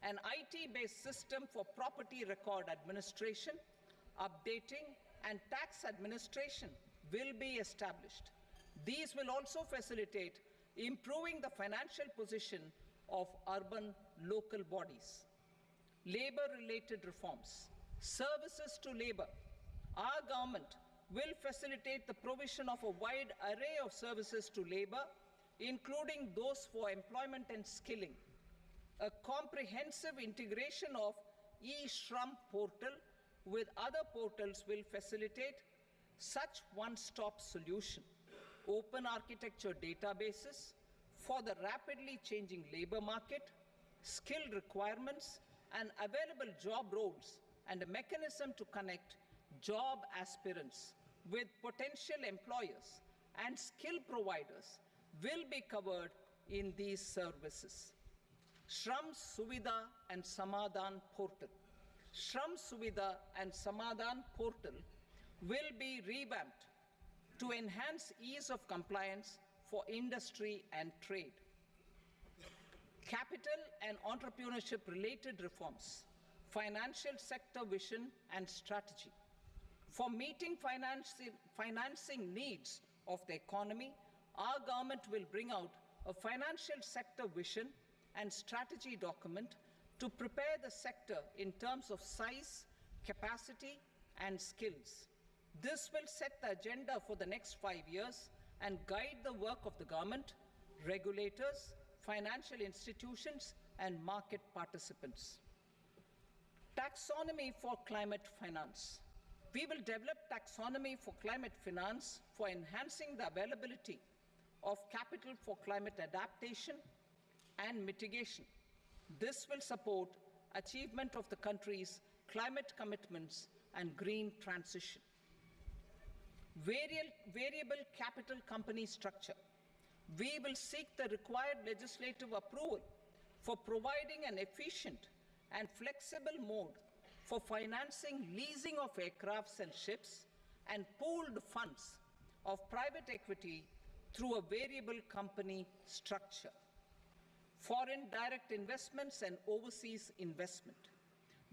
An IT-based system for property record administration, updating, and tax administration will be established. These will also facilitate improving the financial position of urban local bodies. Labor-related reforms. Services to labor. Our government will facilitate the provision of a wide array of services to labor, including those for employment and skilling. A comprehensive integration of e-Shram portal with other portals will facilitate such one-stop solution. Open architecture databases for the rapidly changing labor market, skill requirements, and available job roles, and a mechanism to connect job aspirants with potential employers and skill providers will be covered in these services. Shram Suvidha and Samadhan portal. Shram Suvidha and Samadhan portal will be revamped to enhance ease of compliance for industry and trade. Capital and entrepreneurship related reforms, financial sector vision and strategy. For meeting financing needs of the economy, our government will bring out a financial sector vision and strategy document to prepare the sector in terms of size, capacity, and skills. This will set the agenda for the next 5 years and guide the work of the government, regulators, financial institutions, and market participants. Taxonomy for climate finance. We will develop taxonomy for climate finance for enhancing the availability of capital for climate adaptation and mitigation. This will support achievement of the country's climate commitments and green transition. Variable capital company structure. We will seek the required legislative approval for providing an efficient and flexible mode for financing leasing of aircrafts and ships and pooled funds of private equity through a variable company structure. Foreign direct investments and overseas investment.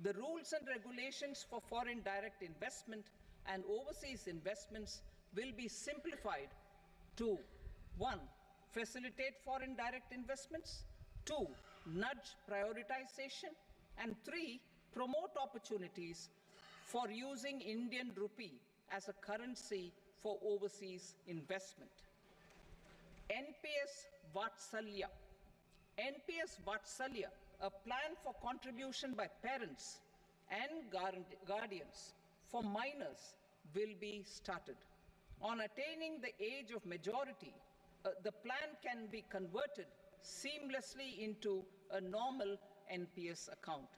The rules and regulations for foreign direct investment and overseas investments will be simplified to 1. Facilitate foreign direct investments, 2. Nudge prioritization, and 3. Promote opportunities for using Indian rupee as a currency for overseas investment. NPS Vatsalya. NPS Vatsalya, a plan for contribution by parents and guardians for minors, will be started. On attaining the age of majority, the plan can be converted seamlessly into a normal NPS account.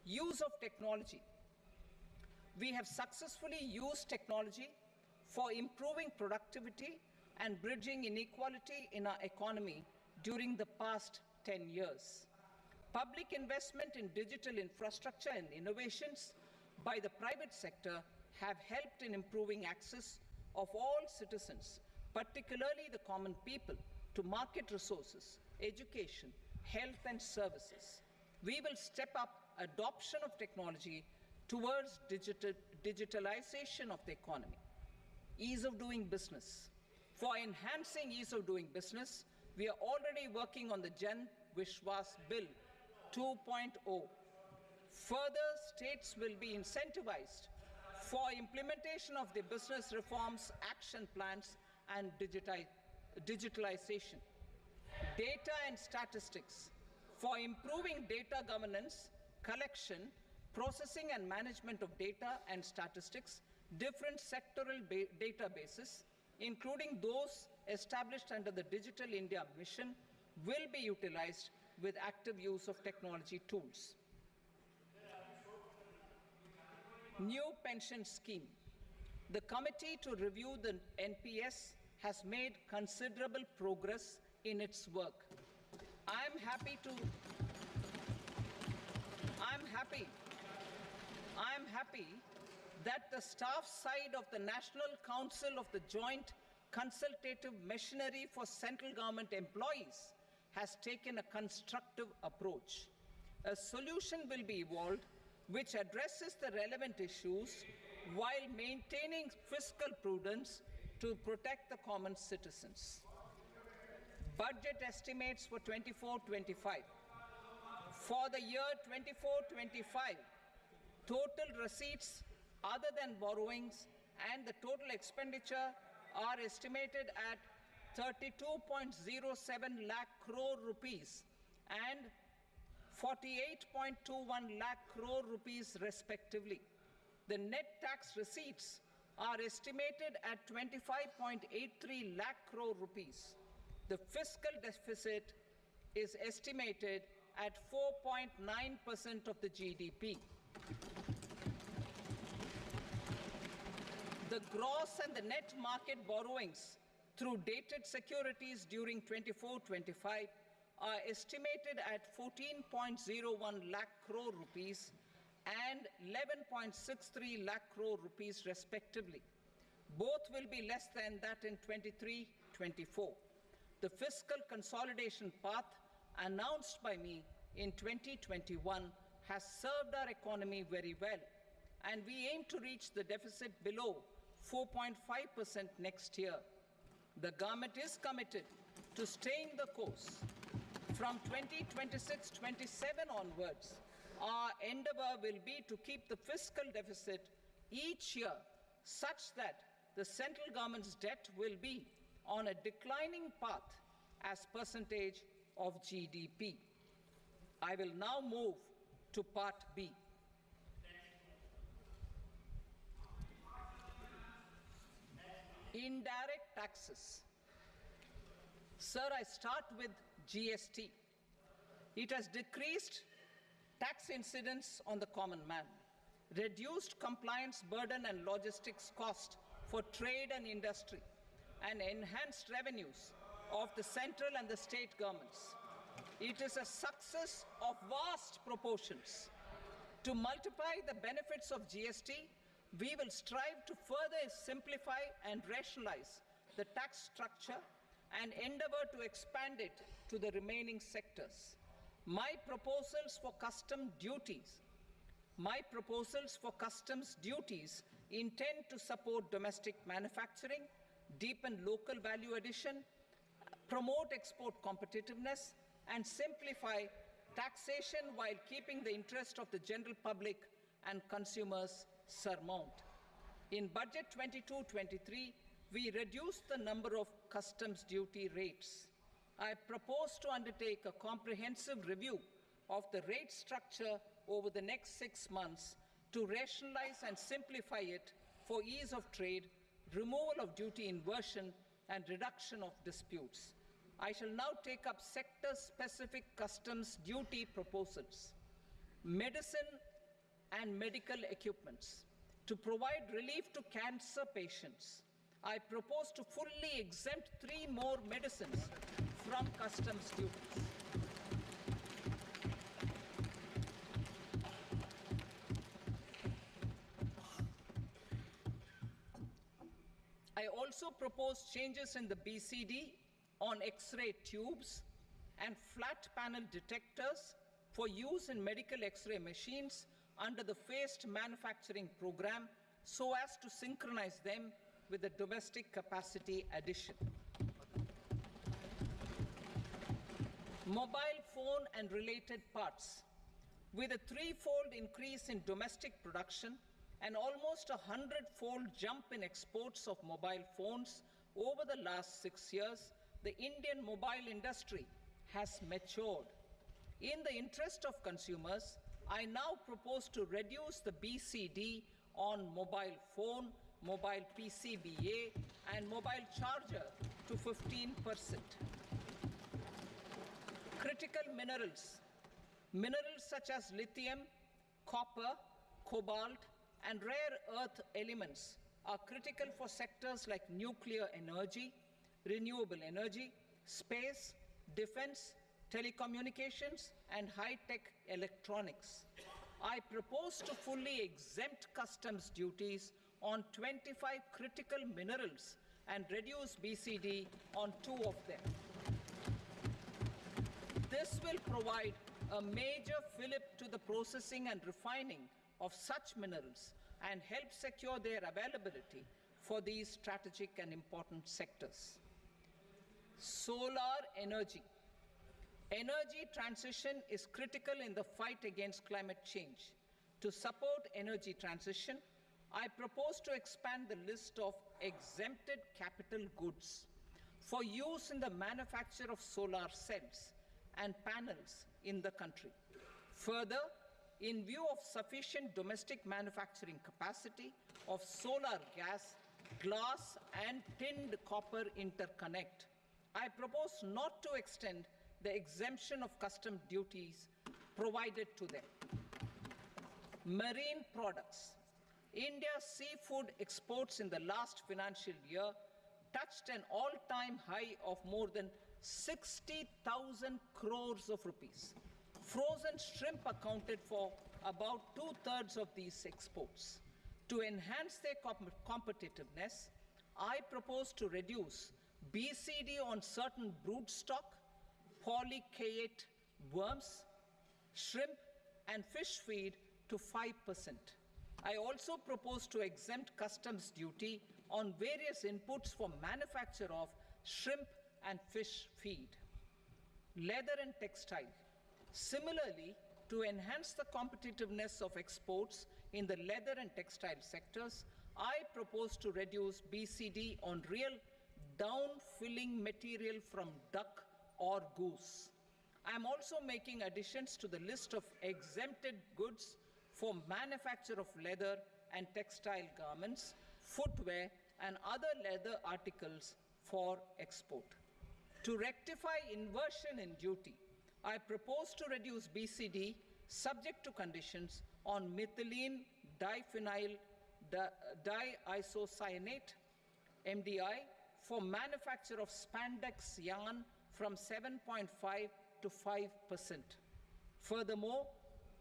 Use of technology. We have successfully used technology for improving productivity and bridging inequality in our economy during the past 10 years. Public investment in digital infrastructure and innovations by the private sector have helped in improving access of all citizens, particularly the common people, to market resources, education, health, and services. We will step up adoption of technology towards digitalization of the economy. Ease of doing business. For enhancing ease of doing business, we are already working on the Jan Vishwas Bill 2.0. Further, states will be incentivized for implementation of the business reforms, action plans, and digitalization. Data and statistics. For improving data governance, collection, processing and management of data and statistics, different sectoral databases, including those established under the Digital India Mission, will be utilized with active use of technology tools. New pension scheme. The committee to review the NPS has made considerable progress in its work. I'm happy that the staff side of the National Council of the Joint Consultative Machinery for Central Government Employees has taken a constructive approach. A solution will be evolved which addresses the relevant issues while maintaining fiscal prudence to protect the common citizens. Budget estimates for 24-25. For the year 24-25, total receipts other than borrowings and the total expenditure are estimated at 32.07 lakh crore rupees and 48.21 lakh crore rupees respectively. The net tax receipts are estimated at 25.83 lakh crore rupees. The fiscal deficit is estimated at 4.9% of the GDP. The gross and the net market borrowings through dated securities during 24-25 are estimated at 14.01 lakh crore rupees and 11.63 lakh crore rupees respectively. Both will be less than that in 23-24. The fiscal consolidation path announced by me in 2021 has served our economy very well and we aim to reach the deficit below 4.5% next year. The government is committed to staying the course. From 2026-27 onwards, our endeavour will be to keep the fiscal deficit each year such that the central government's debt will be on a declining path as percentage of GDP. I will now move to Part B. Indirect taxes. Sir, I start with GST. It has decreased tax incidence on the common man, reduced compliance burden and logistics cost for trade and industry, and enhanced revenues of the central and the state governments. It is a success of vast proportions. To multiply the benefits of GST, we will strive to further simplify and rationalize the tax structure and endeavour to expand it to the remaining sectors. My proposals for customs duties intend to support domestic manufacturing, deepen local value addition, promote export competitiveness, and simplify taxation while keeping the interest of the general public and consumers surmount. In Budget 22-23, we reduced the number of customs duty rates. I propose to undertake a comprehensive review of the rate structure over the next 6 months to rationalize and simplify it for ease of trade, removal of duty inversion, and reduction of disputes. I shall now take up sector-specific customs duty proposals. Medicine and medical equipments. To provide relief to cancer patients, I propose to fully exempt 3 more medicines from customs duties. I also propose changes in the BCD on X-ray tubes and flat panel detectors for use in medical X-ray machines under the phased manufacturing program so as to synchronize them with the domestic capacity addition. Mobile phone and related parts. With a 3-fold increase in domestic production and almost a 100-fold jump in exports of mobile phones over the last 6 years, the Indian mobile industry has matured. In the interest of consumers, I now propose to reduce the BCD on mobile phone, mobile PCBA, and mobile charger to 15%. Critical minerals. Minerals such as lithium, copper, cobalt, and rare earth elements are critical for sectors like nuclear energy, renewable energy, space, defense, telecommunications, and high-tech electronics. I propose to fully exempt customs duties on 25 critical minerals and reduce BCD on 2 of them. This will provide a major fillip to the processing and refining of such minerals and help secure their availability for these strategic and important sectors. Solar energy. Energy transition is critical in the fight against climate change. To support energy transition, I propose to expand the list of exempted capital goods for use in the manufacture of solar cells and panels in the country. Further, in view of sufficient domestic manufacturing capacity of solar gas, glass, and tinned copper interconnect, I propose not to extend the exemption of customs duties provided to them. Marine products. India's seafood exports in the last financial year touched an all-time high of more than 60,000 crores of rupees. Frozen shrimp accounted for about 2/3 of these exports. To enhance their competitiveness, I propose to reduce BCD on certain broodstock, polychaete worms, shrimp, and fish feed to 5%. I also propose to exempt customs duty on various inputs for manufacture of shrimp and fish feed. Leather and textile. Similarly, to enhance the competitiveness of exports in the leather and textile sectors, I propose to reduce BCD on real down-filling material from duck or goose. I am also making additions to the list of exempted goods for manufacture of leather and textile garments, footwear, and other leather articles for export. To rectify inversion in duty, I propose to reduce BCD subject to conditions on methylene diphenyl diisocyanate, MDI, for manufacture of spandex yarn from 7.5 to 5%. Furthermore,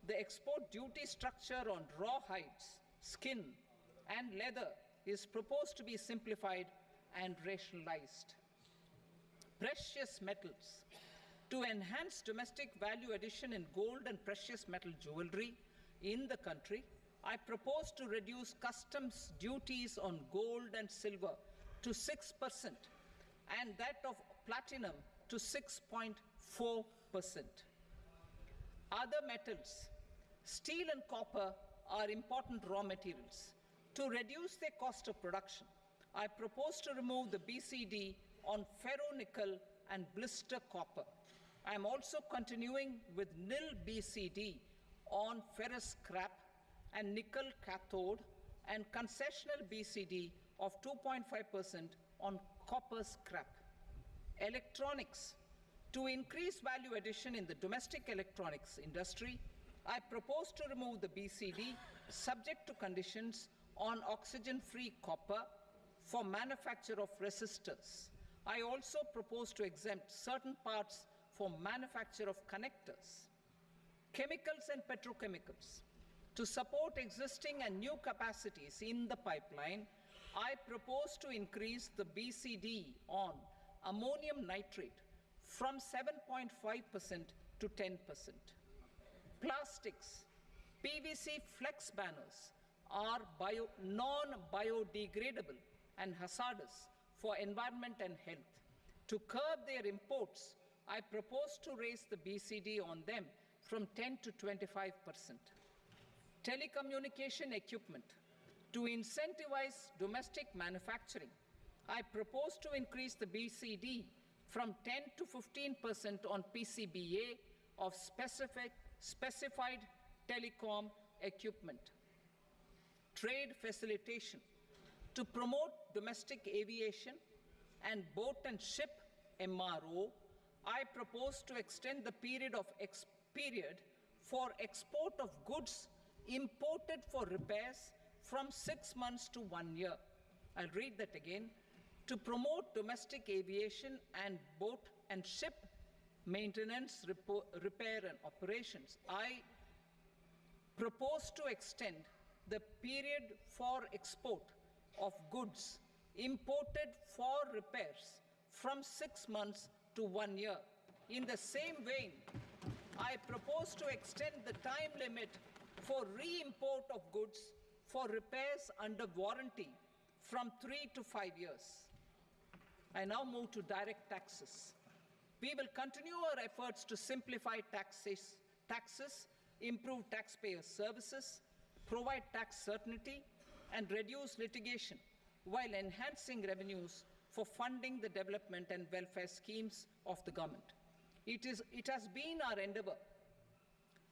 the export duty structure on raw hides, skin, and leather is proposed to be simplified and rationalized. Precious metals. To enhance domestic value addition in gold and precious metal jewelry in the country, I propose to reduce customs duties on gold and silver to 6% and that of platinum to 6.4%. Other metals, steel and copper are important raw materials. To reduce their cost of production, I propose to remove the BCD on ferronickel and blister copper. I am also continuing with nil BCD on ferrous scrap and nickel cathode and concessional BCD of 2.5% on copper scrap. Electronics. To increase value addition in the domestic electronics industry, I propose to remove the BCD subject to conditions on oxygen-free copper for manufacture of resistors. I also propose to exempt certain parts for manufacture of connectors. Chemicals and petrochemicals. To support existing and new capacities in the pipeline, I propose to increase the BCD on ammonium nitrate from 7.5% to 10%. Plastics. PVC flex banners are non-biodegradable and hazardous for environment and health. To curb their imports, I propose to raise the BCD on them from 10 to 25%. Telecommunication equipment. To incentivize domestic manufacturing, I propose to increase the BCD from 10 to 15% on PCBA of specified telecom equipment. Trade facilitation. To promote domestic aviation and boat and ship MRO, I propose to extend the period for export of goods imported for repairs from 6 months to 1 year. I'll read that again. To promote domestic aviation and boat and ship maintenance, repair and operations, I propose to extend the period for export of goods imported for repairs from 6 months to 1 year. In the same vein, I propose to extend the time limit for re-import of goods for repairs under warranty from 3 to 5 years. I now move to direct taxes. We will continue our efforts to simplify taxes, improve taxpayer services, provide tax certainty, and reduce litigation while enhancing revenues for funding the development and welfare schemes of the government. It has been our endeavor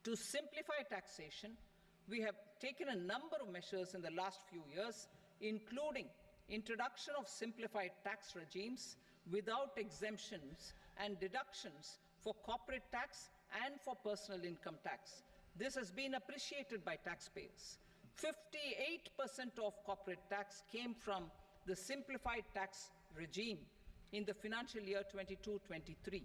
to simplify taxation. We have taken a number of measures in the last few years, including introduction of simplified tax regimes without exemptions and deductions for corporate tax and for personal income tax. This has been appreciated by taxpayers. 58% of corporate tax came from the simplified tax regime in the financial year 22-23.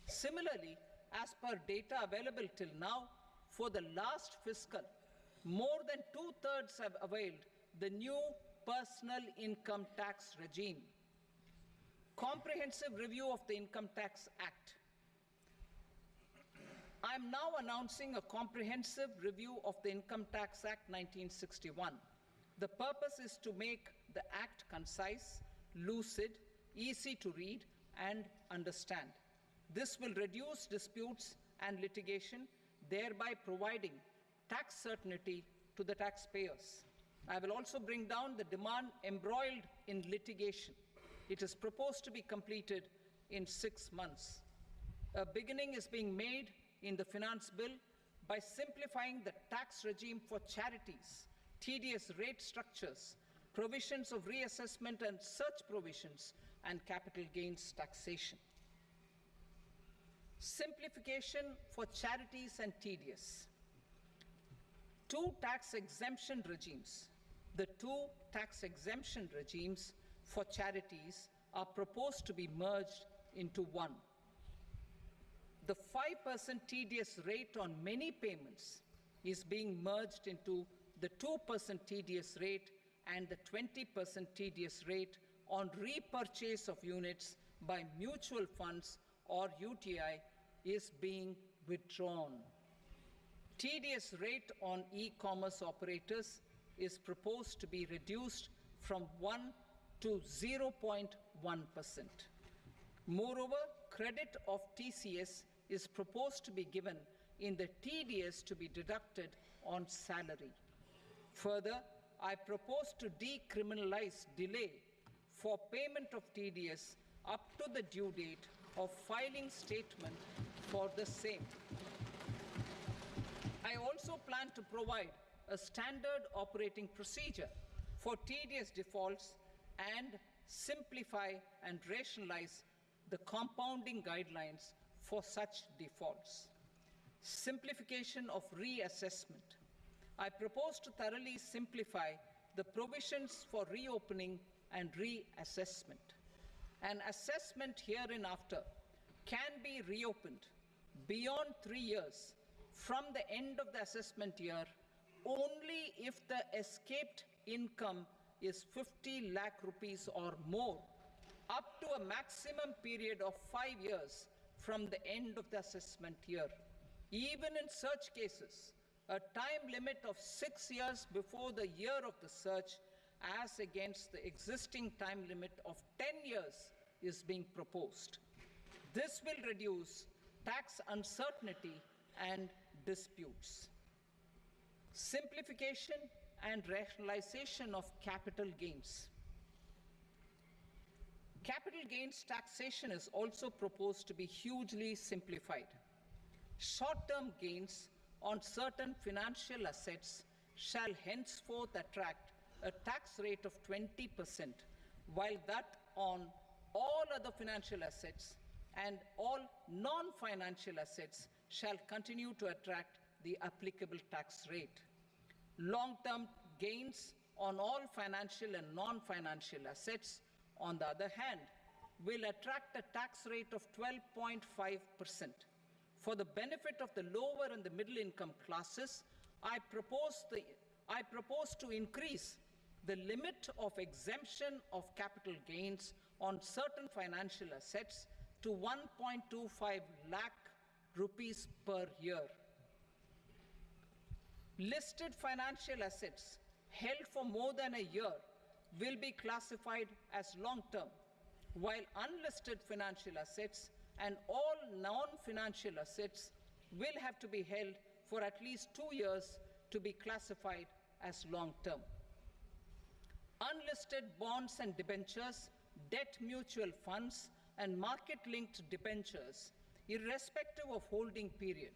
Similarly, as per data available till now, for the last fiscal, more than 2/3 have availed the new personal income tax regime. Comprehensive review of the Income Tax Act. I am now announcing a comprehensive review of the Income Tax Act 1961. The purpose is to make the Act concise, lucid, easy to read and understand. This will reduce disputes and litigation, thereby providing tax certainty to the taxpayers. I will also bring down the demand embroiled in litigation. It is proposed to be completed in 6 months. A beginning is being made in the Finance Bill by simplifying the tax regime for charities, tedious rate structures, provisions of reassessment and such provisions, and capital gains taxation. Simplification for charities and tedious. Two tax exemption regimes. The two tax exemption regimes for charities are proposed to be merged into one. The 5% tedious rate on many payments is being merged into the 2% tedious rate, and the 20% tedious rate on repurchase of units by mutual funds or UTI is being withdrawn. Tedious rate on e-commerce operators is proposed to be reduced from 1 to 0.1%. Moreover, credit of TCS is proposed to be given in the TDS to be deducted on salary. Further, I propose to decriminalize delay for payment of TDS up to the due date of filing statement for the same. I also plan to provide a standard operating procedure for TDS defaults and simplify and rationalize the compounding guidelines for such defaults. Simplification of reassessment. I propose to thoroughly simplify the provisions for reopening and reassessment. An assessment hereinafter can be reopened beyond 3 years from the end of the assessment year only if the escaped income is 50 lakh rupees or more, up to a maximum period of 5 years from the end of the assessment year. Even in such cases, a time limit of 6 years before the year of the search, as against the existing time limit of 10 years, is being proposed. This will reduce tax uncertainty and disputes. Simplification and rationalization of capital gains. Capital gains taxation is also proposed to be hugely simplified. Short-term gains on certain financial assets shall henceforth attract a tax rate of 20%, while that on all other financial assets and all non-financial assets shall continue to attract the applicable tax rate. Long-term gains on all financial and non-financial assets, on the other hand, will attract a tax rate of 12.5%. For the benefit of the lower and the middle income classes, I propose to increase the limit of exemption of capital gains on certain financial assets to 1.25 lakh rupees per year. Listed financial assets held for more than a year will be classified as long-term, while unlisted financial assets and all non-financial assets will have to be held for at least 2 years to be classified as long-term. Unlisted bonds and debentures, debt mutual funds, and market-linked debentures, irrespective of holding period,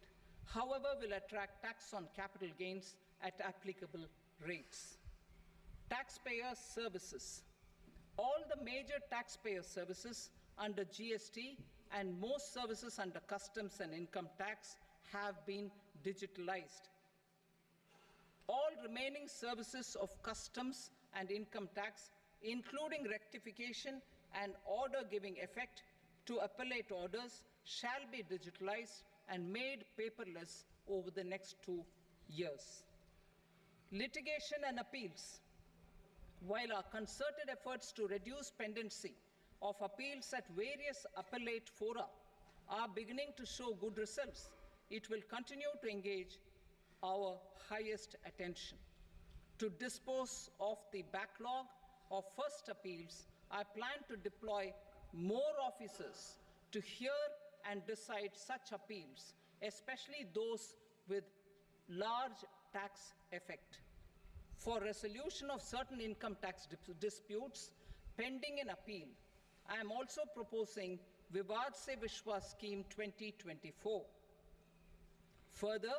however, will attract tax on capital gains at applicable rates. Taxpayer services. All the major taxpayer services under GST and most services under customs and income tax have been digitalized. All remaining services of customs and income tax, including rectification and order giving effect to appellate orders, shall be digitalized and made paperless over the next 2 years. Litigation and appeals. While our concerted efforts to reduce pendency of appeals at various appellate fora are beginning to show good results, it will continue to engage our highest attention. To dispose of the backlog of first appeals, I plan to deploy more officers to hear and decide such appeals, especially those with large tax effect. For resolution of certain income tax disputes pending in appeal, I am also proposing Vivad Se Vishwas Scheme 2024. Further,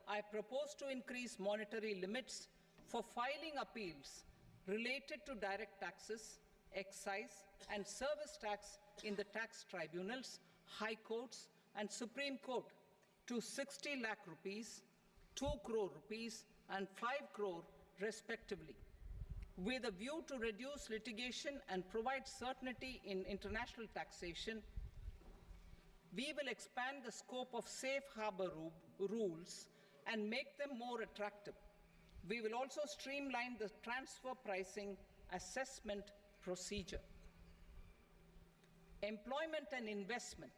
I propose to increase monetary limits for filing appeals related to direct taxes, excise and service tax in the tax tribunals, high courts and Supreme Court to 60 lakh rupees, 2 crore rupees and 5 crore respectively, with a view to reduce litigation and provide certainty in international taxation. We will expand the scope of safe harbor rules and make them more attractive. We will also streamline the transfer pricing assessment procedure. Employment and investment.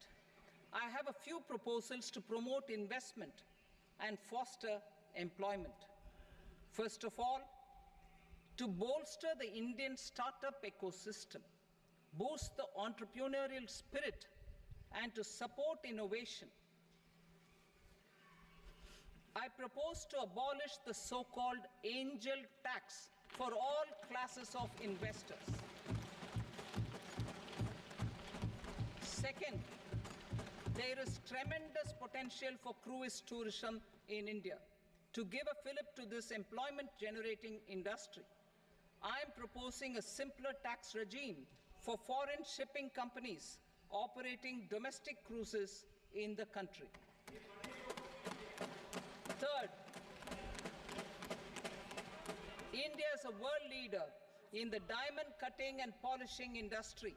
I have a few proposals to promote investment and foster employment. First of all, to bolster the Indian startup ecosystem, boost the entrepreneurial spirit, and to support innovation, I propose to abolish the so-called angel tax for all classes of investors. Second, there is tremendous potential for cruise tourism in India. To give a fillip to this employment-generating industry, I am proposing a simpler tax regime for foreign shipping companies operating domestic cruises in the country. Third, India is a world leader in the diamond cutting and polishing industry,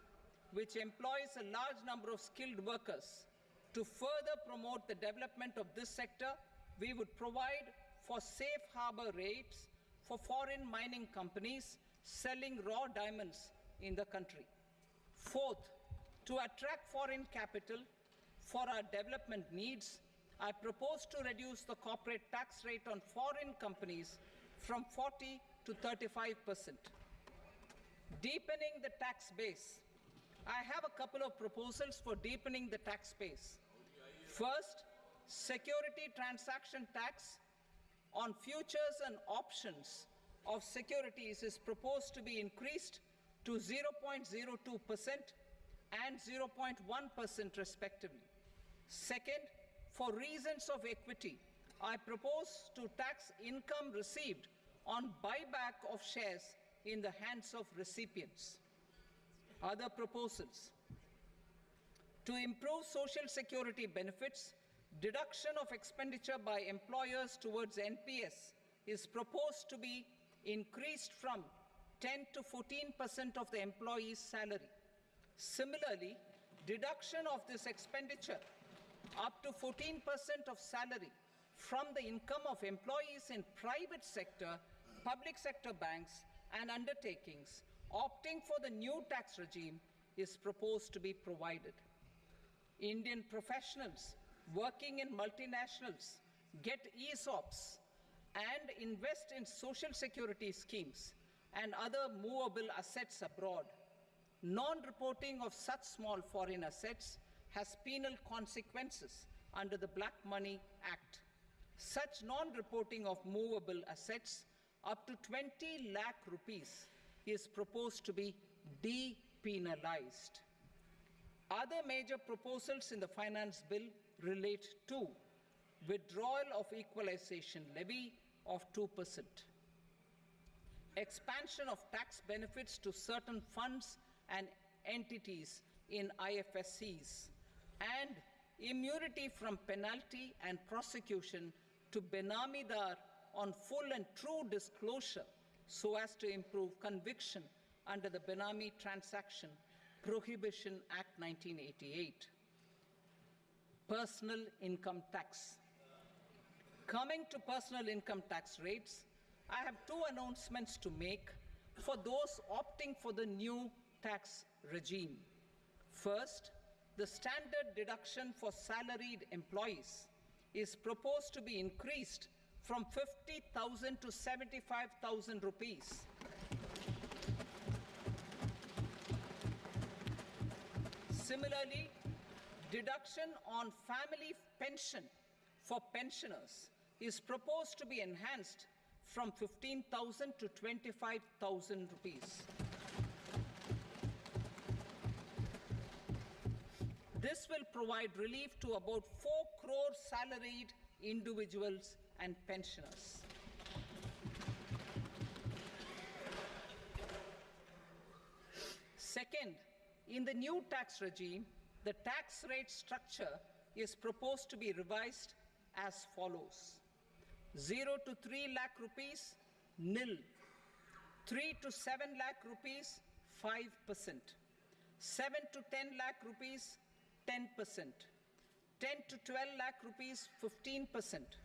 which employs a large number of skilled workers. To further promote the development of this sector, we would provide for safe harbor rates for foreign mining companies selling raw diamonds in the country. Fourth, to attract foreign capital for our development needs, I propose to reduce the corporate tax rate on foreign companies from 40 to 35%. Deepening the tax base. I have a couple of proposals for deepening the tax base. First, security transaction tax on futures and options of securities is proposed to be increased to 0.02% and 0.1% respectively. Second, for reasons of equity, I propose to tax income received on buyback of shares in the hands of recipients. Other proposals. To improve social security benefits, deduction of expenditure by employers towards NPS is proposed to be increased from 10 to 14% of the employee's salary. Similarly, deduction of this expenditure up to 14% of salary from the income of employees in private sector, public sector banks and undertakings opting for the new tax regime is proposed to be provided. Indian professionals working in multinationals get ESOPs and invest in social security schemes and other movable assets abroad. Non-reporting of such small foreign assets has penal consequences under the Black Money Act. Such non-reporting of movable assets up to 20 lakh rupees is proposed to be depenalized. Other major proposals in the finance bill relate to withdrawal of equalization levy of 2%, expansion of tax benefits to certain funds and entities in IFSCs, and immunity from penalty and prosecution to Benamidar on full and true disclosure so as to improve conviction under the Benami Transaction Prohibition Act 1988. Personal income tax. Coming to personal income tax rates, I have two announcements to make for those opting for the new tax regime. First, the standard deduction for salaried employees is proposed to be increased from 50,000 to 75,000 rupees. Similarly, deduction on family pension for pensioners is proposed to be enhanced from 15,000 to 25,000 rupees. This will provide relief to about 4 crore salaried individuals and pensioners. Second, in the new tax regime, the tax rate structure is proposed to be revised as follows: 0 to 3 lakh rupees, nil; 3 to 7 lakh rupees, 5%; 7 to 10 lakh rupees, 10%; 10 to 12 lakh rupees, 15%;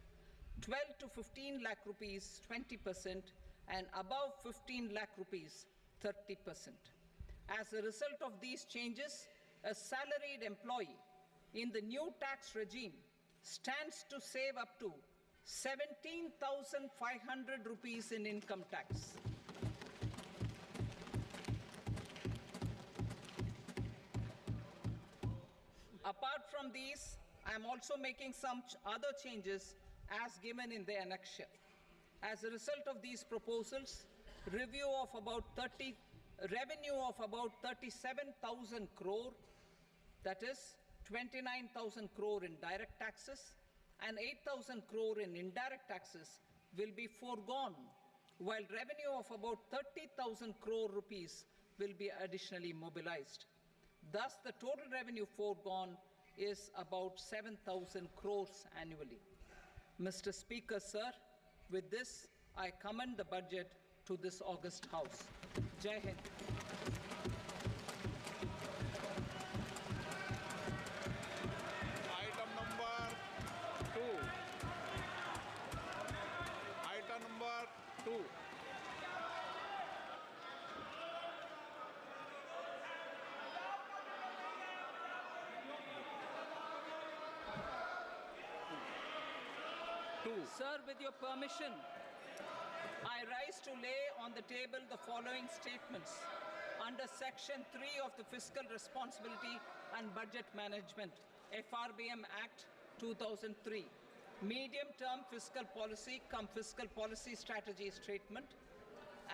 12 to 15 lakh rupees, 20%; and above 15 lakh rupees, 30%. As a result of these changes, a salaried employee in the new tax regime stands to save up to 17,500 rupees in income tax. Apart from these, I am also making some other changes as given in the annexure. As a result of these proposals, revenue of about 37,000 crore, that is 29,000 crore in direct taxes and 8,000 crore in indirect taxes, will be foregone, while revenue of about 30,000 crore rupees will be additionally mobilized. Thus, the total revenue foregone is about 7,000 crores annually. Mr. Speaker, sir, with this, I commend the budget to this august House. Jai Hind. Item number 2. Item number 2. Sir, with your permission, I rise to lay on the table the following statements under Section 3 of the Fiscal Responsibility and Budget Management, FRBM Act 2003, Medium-Term Fiscal Policy cum Fiscal Policy Strategy Statement,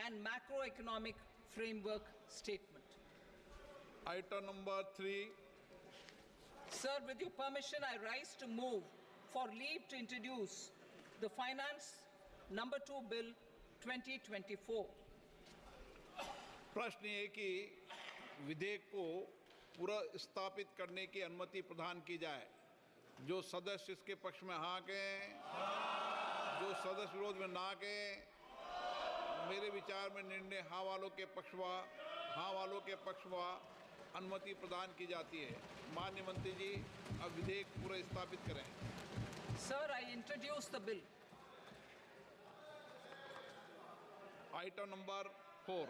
and Macroeconomic Framework Statement. Item number 3. Sir, with your permission, I rise to move for leave to introduce the Finance Number 2 Bill 2024. प्रश्न ये कि विधेयक को पूरा स्थापित करने की अनुमति प्रदान की जाए। जो सदस्य इसके पक्ष में हाँ कहें, जो सदस्य विरोध में ना कहें। मेरे विचार में निर्णय हाँ वालों के पक्ष में अनुमति प्रदान की जाती है। माननीय मंत्री जी, अब विधेयक पूरा स्थापित करें। Sir, I introduce the bill. Item number 4.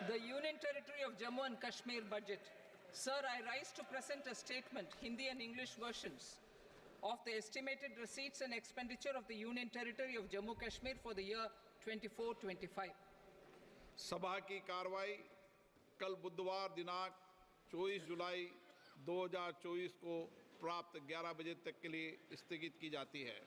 The Union Territory of Jammu and Kashmir budget. Sir, I rise to present a statement, Hindi and English versions, of the estimated receipts and expenditure of the Union Territory of Jammu and Kashmir for the year 24-25. सभा की कार्रवाई कल बुधवार दिनांक 24 जुलाई 2024 को प्राप्त 11 बजे तक के लिए स्थगित की जाती है।